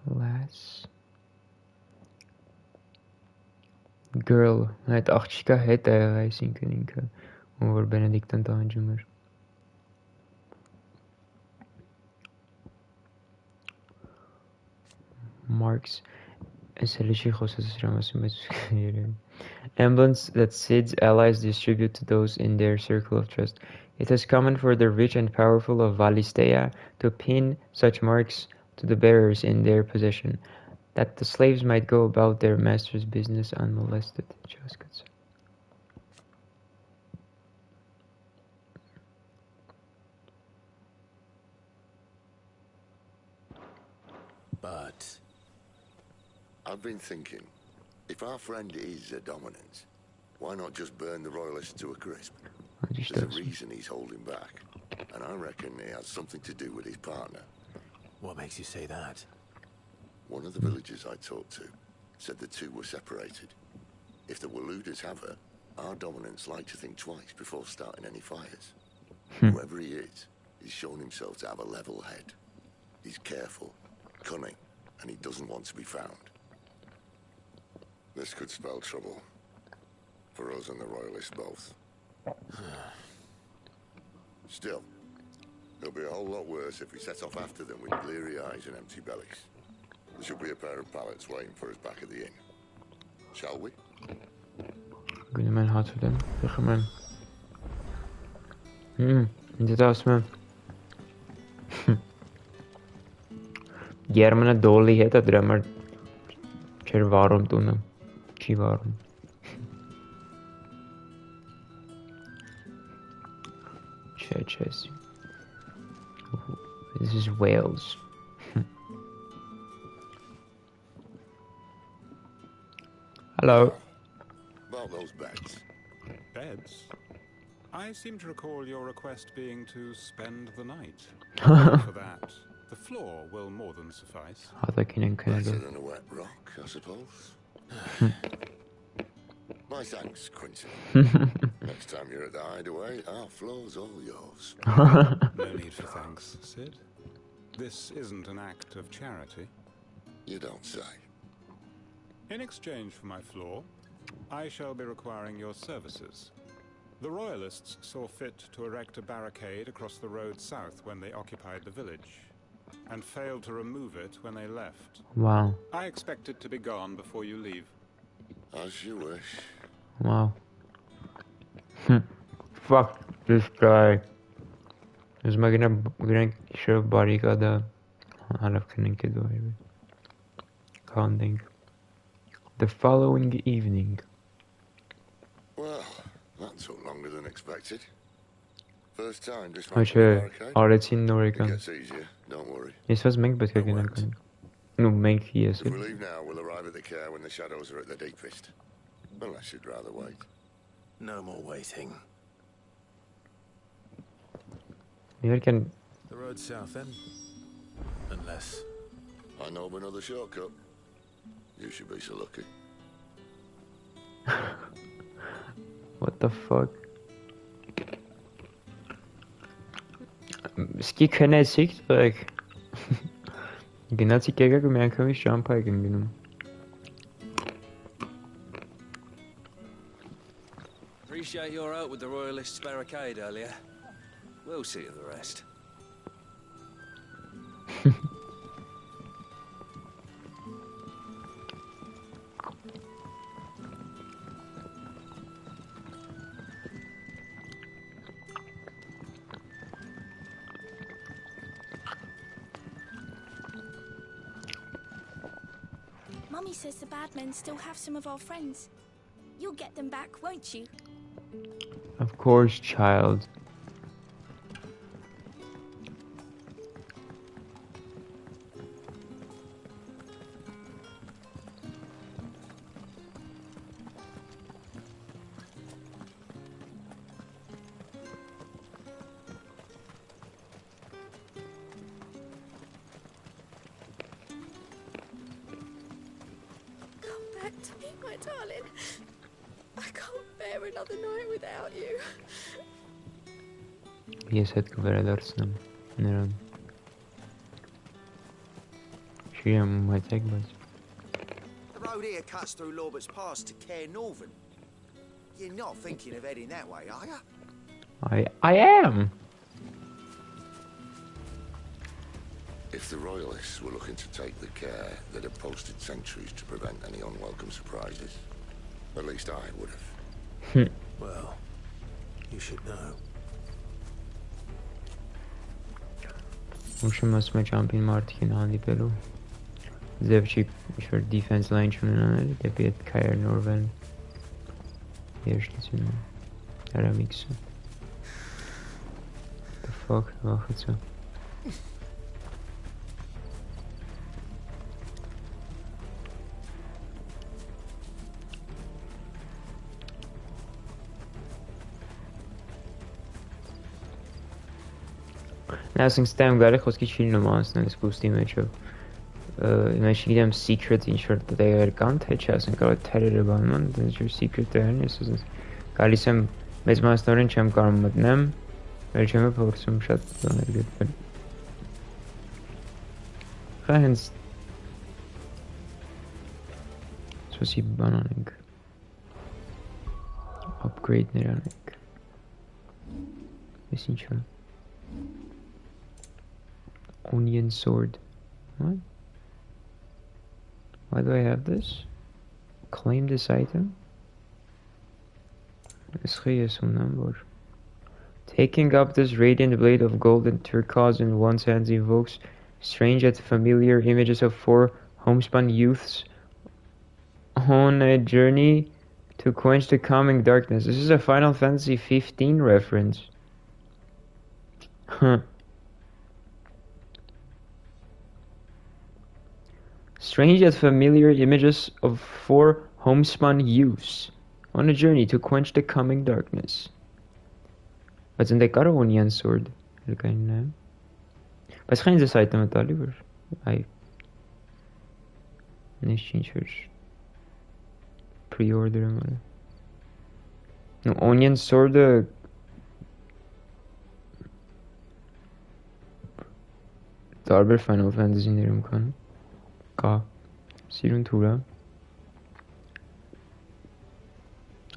Lass. Girl. Het achtschika het hij zinken inke. Over Benedict en Tanjumer. Marks. Emblems that Sid's allies distribute to those in their circle of trust. It is common for the rich and powerful of Valistea to pin such marks to the bearers in their possession, that the slaves might go about their master's business unmolested. But I've been thinking, if our friend is a dominant, why not just burn the royalists to a crisp? There's a reason he's holding back, and I reckon it has something to do with his partner. What makes you say that? One of the villagers I talked to said the two were separated. If the Waluders have her, our dominants like to think twice before starting any fires. Whoever he is, he's shown himself to have a level head. He's careful, cunning, and he doesn't want to be found. This could spell trouble. For us and the royalists both. Still, it'll be a whole lot worse if we set off after them with bleary eyes and empty bellies. There should be a pair of pallets waiting for us back at the inn. Shall we? Günü mən hatırladım. Baxın mən. İndi də asma. Germana dålig het att drömmar. Kör varmt undan. Ki varmt. Churches. This is Wales. Hello. About those beds. Beds? I seem to recall your request being to spend the night. For that, the floor will more than suffice. Better than a wet rock, I suppose. My thanks, Quentin. Next time you're at the hideaway, our floor's all yours. No need for thanks, Sid. This isn't an act of charity. You don't say. In exchange for my floor, I shall be requiring your services. The Royalists saw fit to erect a barricade across the road south when they occupied the village, and failed to remove it when they left. Wow. I expect it to be gone before you leave. As you wish. Wow. Fuck this guy. Is my gonna show body got a lot of connected way. Can't think. The following evening. Well, that took longer than expected. First time this It gets easier, don't worry. This was Mink, but no, Mink, yes. If we leave now, we'll arrive at the care when the shadows are at the deepest. Unless you'd rather wait. No more waiting. The road south end. Unless I know of another shortcut. You should be so lucky. What the fuck? Ski können sicht weg. Genau sie gegen gemerkt habe ich Jump genommen. Appreciate your help with the Royalists' barricade earlier. We'll see to the rest. Mummy says the bad men still have some of our friends. You'll get them back, won't you? Of course, child. Come back to me, my darling. I can't bear another night without you. Piesat kuveradorsam. Neron. Sheem my take was. The road here cuts through Lorbert's Pass to Ktesnenq. You're not thinking of heading that way, are you? I am. If the Royalists were looking to take the care that had posted sentries to prevent any unwelcome surprises, at least I would have. Well, you should know. Ուշը մասում է ճամպին մարդիկ են հանդիպելու ձև չի ինչ-որ defense line չունենանել դեպի այդ քայրնորվեն երշտությունը հրամիքսը the fuck վախեցա Նա ասենք ստայմ գարի խոսքի չի լինում անցնել սպուստի մեջով Imagine գիտեմ secret ինչ-որ տեղեր կան, թե չէ, ասենք կարող է թերերը բանման, ինչ-որ secret տեղերն ես ասենց գալիս եմ մեծ մասնորեն չեմ կարող մտնեմ, վերջում եմ փորձում շատ բաներ գտնել Խա հենց սոսի բան անենք upgrade-ներ անենք Ես ինչ եմ Onion sword What? Why do I have this? Claim this item? Taking up this radiant blade of gold and turquoise in one's hands evokes strange yet familiar images of four homespun youths on a journey to quench the coming darkness. This is a Final Fantasy 15 reference. Huh. Strange yet familiar images of four homespun youths on a journey to quench the coming darkness. Բայց ընդ է կարող onion sword լկային է Բայց խայն ձեզ այտեմը տալի որ այ Նես ինչ որ pre-order եմ արել No onion sword-ը տարբեր Final Fantasy-ներում կան Կա Սիրուն թուր է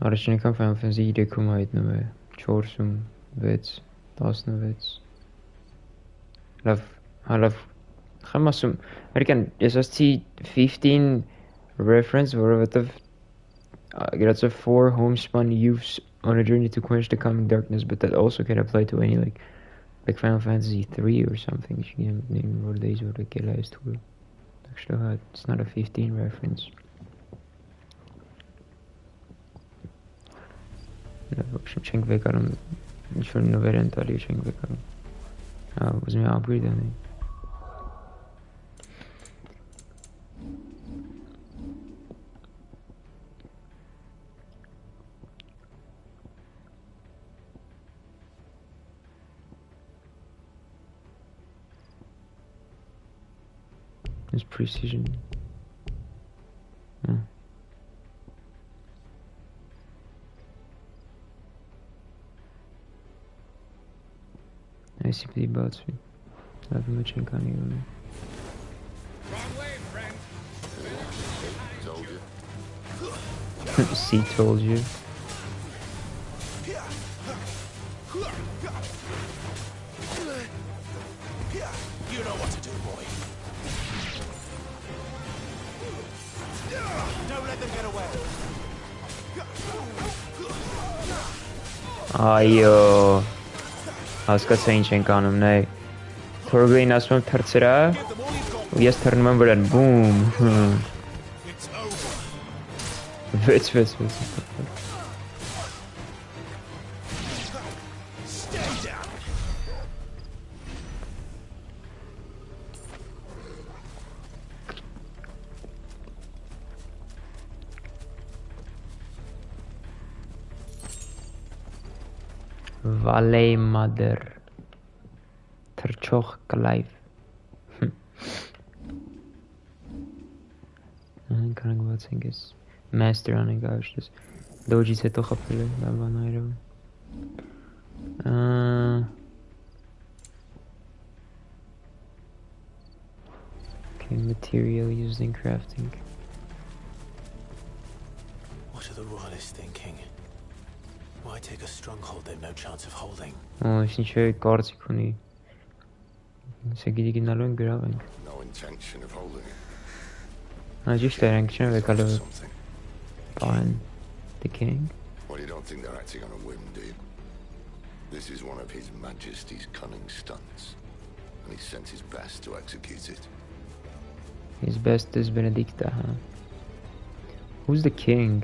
Առաջին անգամ Final Fantasy 3-ում հայտնվում է 4-ում 6 16 Լավ հալավ Խեմ ասում Արիկան ես ասցի 15 reference որովհետև գրած է 4 homespun youths on a journey to quench the coming darkness but that also can apply to any like Final Fantasy 3 or something չգիտեմ որ դեից որ եկել է այս թուրը It's not a 15 reference. В общем, չենք վեկարում ինչ-որ նվեր են տալի չենք վեկարում ուզում եմ upgrade անեի It's precision. I see the bots. I've been watching Kanye. Wrong way, friend. Told you. C told you. You know what to do, boy. Don't let them get away. Այո Հասկացա ինչ ենք անում նայ Թորգլին ասում եմ թրծրա ու ես թռնում եմ վրան բում Վեց Valley Mother Թրչող կլայվ Անենք բացենք ես Master անենք ավիշտես Դոջից հետո խպել է լավան այրով Okay, material used in crafting What are the royalists thinking? Why take a stronghold they've no chance of holding? Ինչ է կարծիք ունի Սա գիտի գնալու են գրավ ենք No intention of holding it. Ճիշտ է ենք չեն վեկալով Պահեն The king Well, you don't think they're acting on a whim, do you? This is one of His Majesty's cunning stunts. and he sent his best to execute it. His best is Benedicta, huh? Who's the king?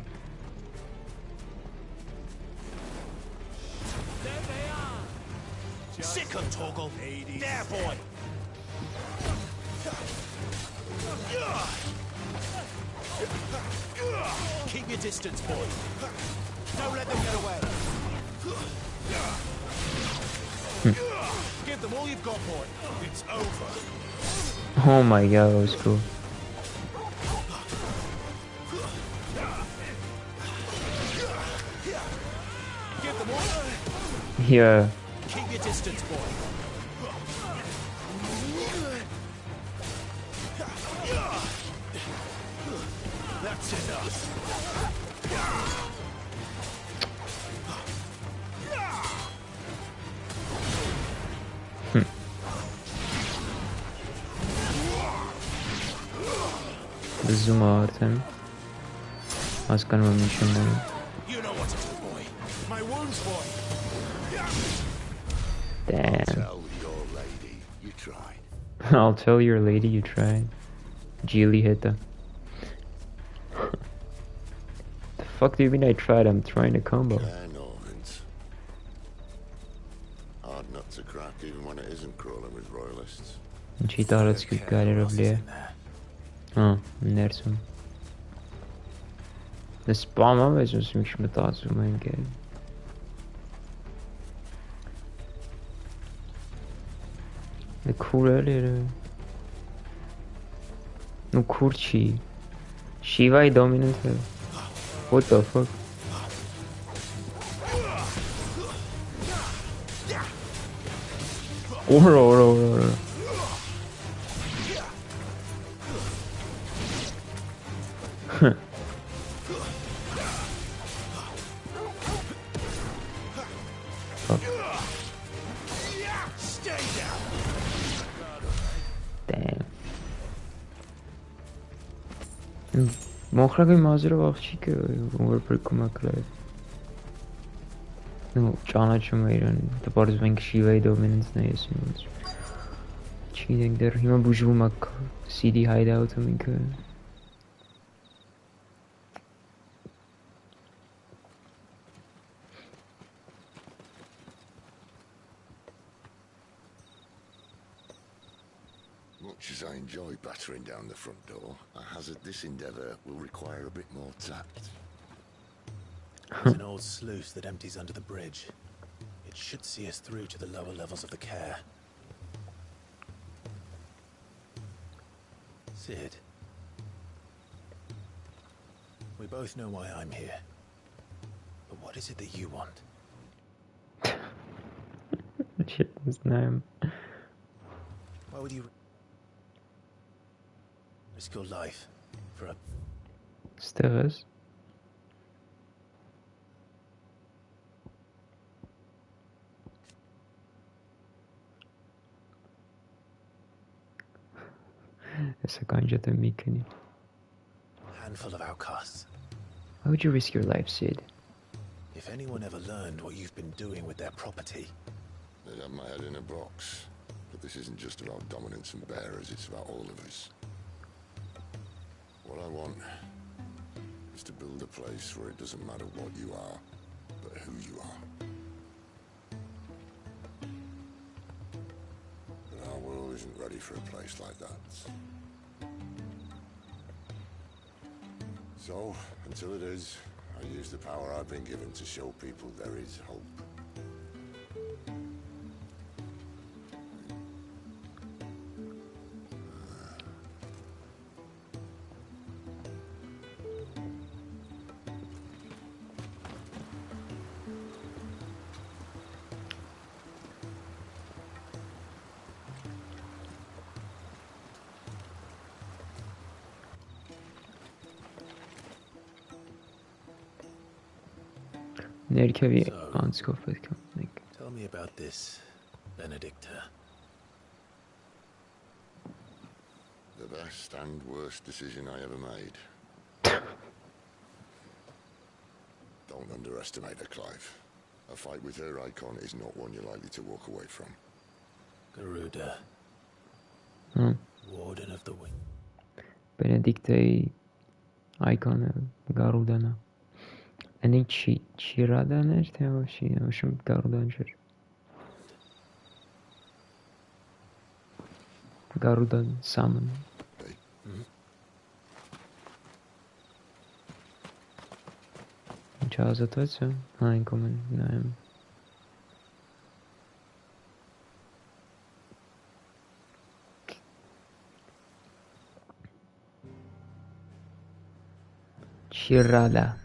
Sick of Torgal. There, boy. Keep your distance, boy. Don't let them get away. Give them all you've got, boy. It's over. Oh my god, that was cool. Give them all. Yeah. Keep your distance, boy. That's enough. Zoom out him. Was kann man mich schon mal. You know what to do, boy. My wounds, boy. Damn. Tell your lady you tried. I'll tell your lady you tried. Geely hit the. The fuck do you mean I tried? I'm trying a combo. Hard nut to crack even when it isn't crawling with royalists. Ci dare schiccare roble. Ah, nerdsum. The spamma vejo si mich mit dazu mein Geld. The cool No kurci. Shiva I dominant. What the fuck? Ora. Fuck. Damn. Mohragi mazır vaqtçı ki overbreak maklar. No, ճանաչում է իրան, դպարզում ենք Շիվայի դոմինանտն է ես իմաց։ Չգիտենք դեռ հիմա բուժվում է CD hideout-ը ինքը։ Much as I enjoy battering down the front door, I hazard this endeavour will require a bit more tact. There's an old sluice that empties under the bridge. It should see us through to the lower levels of the care. Sid. We both know why I'm here. But what is it that you want? Shit, his name. Why would you risk your life for a... Stairs. Handful of outcasts. Why would you risk your life, Sid? If anyone ever learned what you've been doing with their property... They'd have my head in a box. But this isn't just about dominance and bearers, it's about all of us. What I want is to build a place where it doesn't matter what you are, but who you are. But our world isn't ready for a place like that. So, until it is, I use the power I've been given to show people there is hope. Tell me about this, Benedicta. The best and worst decision I ever made. Don't underestimate her, Clive. A fight with her icon is not one you're likely to walk away from. Garuda. Warden of the Wind. Benedictei Icon Garudana. Any Chiradaner, she ocean Garudanger. Garudan summon. Čas atvecu, common, Chirada.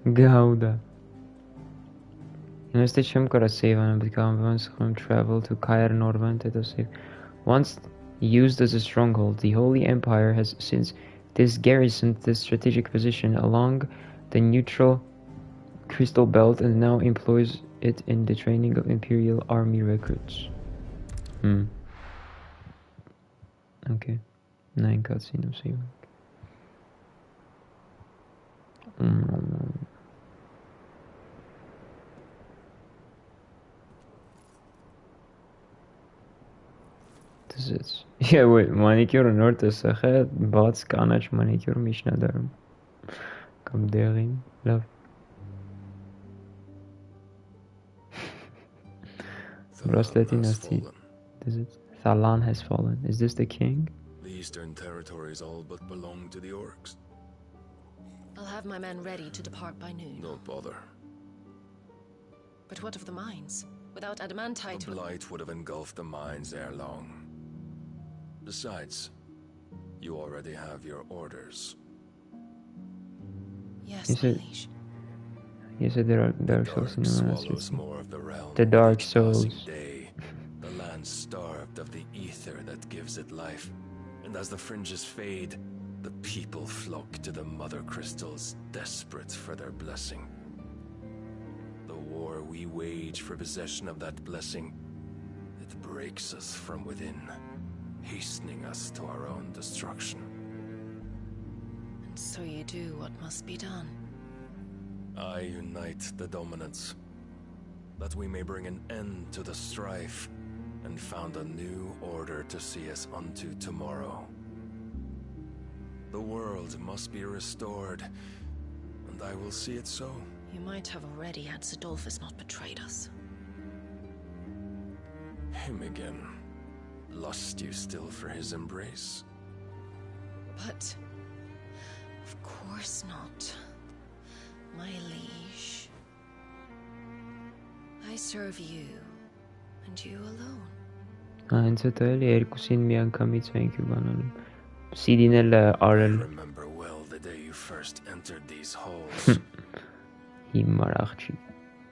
Gouda. Este ce-mi care save on become once home travel to Ktrem to save. Once used as a stronghold, the Holy Empire has since disgarrisoned this strategic position along the neutral crystal belt and now employs it in the training of Imperial Army recruits. Okay. 9 cutscene of saving. This is yeah wait manicure norte sache bats kanach manicure mishna darum kam derim love bracelet nasty. Is it Thalan has fallen? Is this the king? The eastern territories all but belong to the orcs. I'll have my men ready to depart by noon. Don't bother. But what of the mines? Without adamantite... The blight would have engulfed the mines ere long. Besides, you already have your orders. Yes, my liege. You said there are dark souls in the swallows more of the realm. The dark souls. Day, the land starved of the ether that gives it life. And as the fringes fade, the people flock to the mother crystals, desperate for their blessing. The war we wage for possession of that blessing, it breaks us from within, hastening us to our own destruction. And so you do what must be done. I unite the dominants, that we may bring an end to the strife, and found a new order to see us unto tomorrow. The world must be restored, and I will see it so. You might have already had Zidolphus not betrayed us. Him again. Lust you still for his embrace? But... of course not. My liege. I serve you, and you alone. Remember well the day you first entered these halls.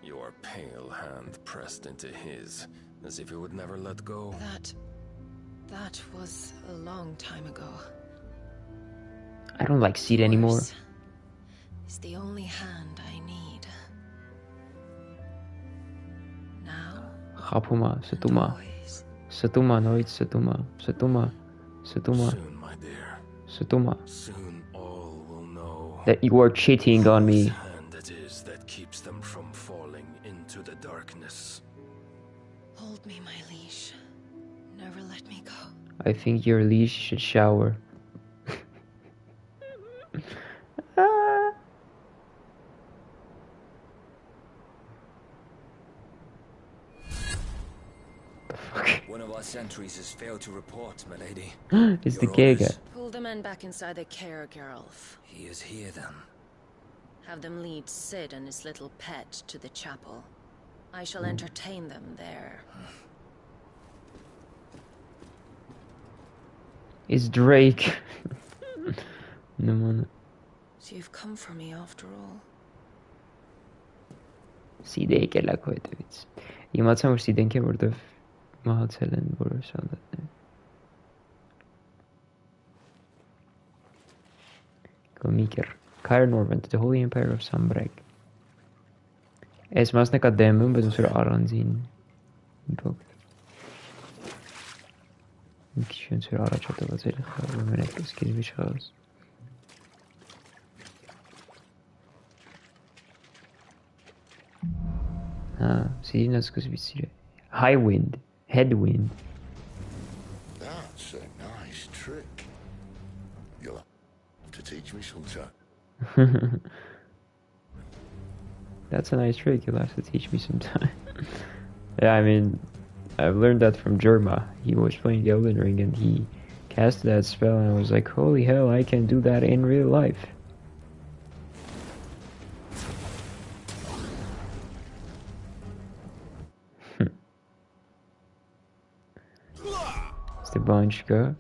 Your pale hand pressed into his, as if it would never let go. That was a long time ago. I don't like Seed anymore. It's the only hand I need. Now. Hapuma, Satuma. Satuma, no, it's Satuma. Satuma. Satuma. Soon, my dear. Satuma. Soon all will know that you are cheating on me. Whose hand it is that keeps them from falling into the darkness. Hold me, my liege. Never let me go. I think your liege should shower. One of our sentries has failed to report, my lady. It's the gay guy. Pull the men back inside their care, Geralf. He is here, then. Have them lead Sid and his little pet to the chapel. I shall entertain them there. It's Drake. No man. So you've come for me after all. Սիդեի կելակոյտևից։ Իմացամ, որ Սիդենք է, որտև մահացել են որոշ ալատներ։ Կոմիկեր։ Ktrem, the Holy Empire of Sambreg։ Այս մասն է կա դեմում, բայց ոնց որ առանձին։ Մի քիչ ոնց որ առաջատված էլի խաղում են այդպես սկիզբի չխաղաս։ See, nasıl kız bitiriyor. High wind, headwind. That's a nice trick. You'll have to teach me sometime. That's a nice trick. You'll have to teach me sometime. Yeah, I mean, I've learned that from Jerma. He was playing Elden Ring and he cast that spell, and I was like, holy hell, I can do that in real life. Stebanchka.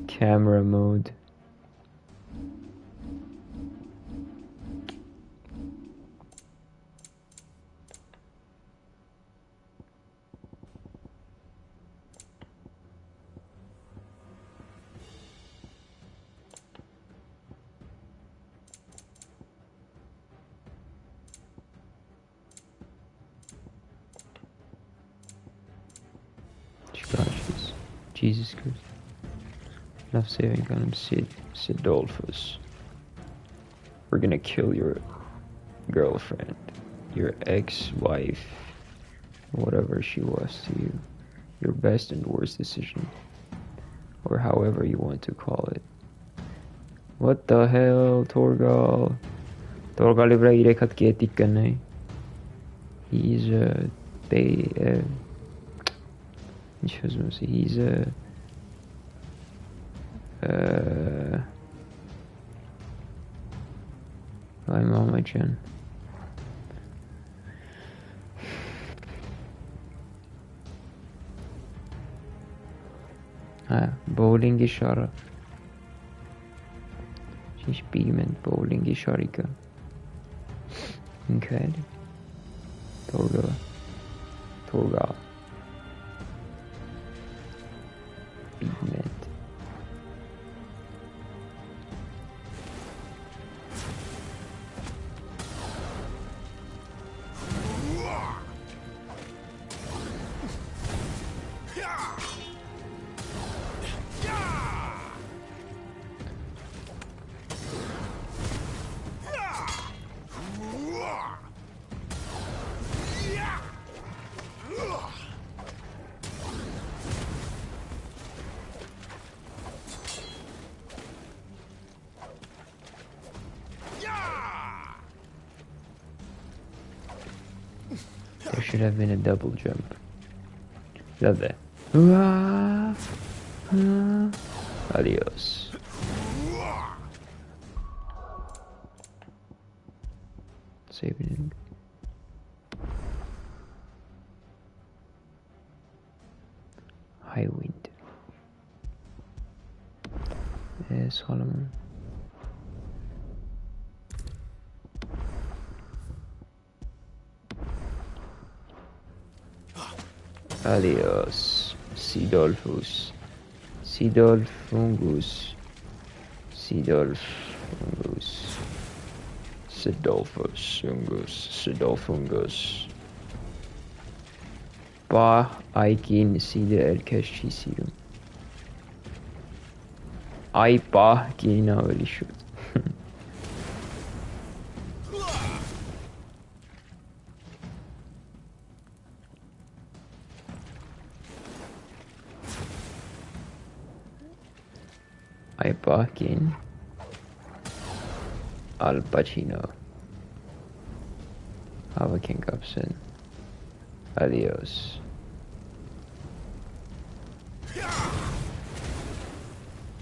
Camera mode. Jesus Christ. Enough saving on him, Sidolphus. We're gonna kill your girlfriend, your ex-wife, whatever she was to you. Your best and worst decision. Or however you want to call it. What the hell, Torgal? Torgal ibra irekat getik ganay. He's a... he's a... I'm on my chin. Bowling ishara. She's beaming bowling isharika. Okay. Torgal. Beaming. There should have been a double jump. Love that. Adios. Saving. High wind. Yes, Solomon. Adios, Sidolphus. Sidolfungus. Sidolfungus. Bah aikin side erkeşçisiyim. Ay bah gina öyle şu. Ay bahkin Al Pacino. Hava King Upson. Adios.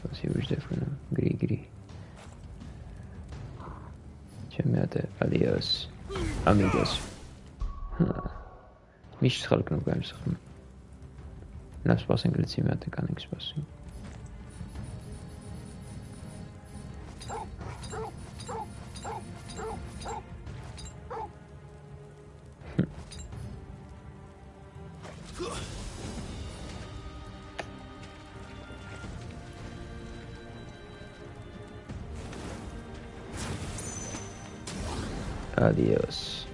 Let's see who's different. Gri. Chamate. Adios. Amigos. مش تخلقنا بقى مسخم. نفس باسن قلت سمعت كان اكس باسن. Adios.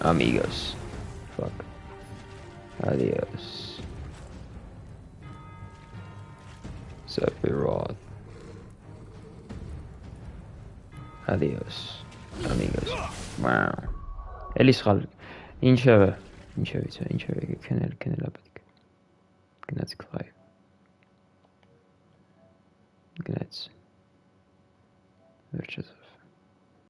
Amigos. Fuck. Adios. Sephiroth. Adios, amigos. Wow. Elis xalq. Inxeve. Inxeve, kien il-abadik. Kienet Clive. Kienet. Verċet.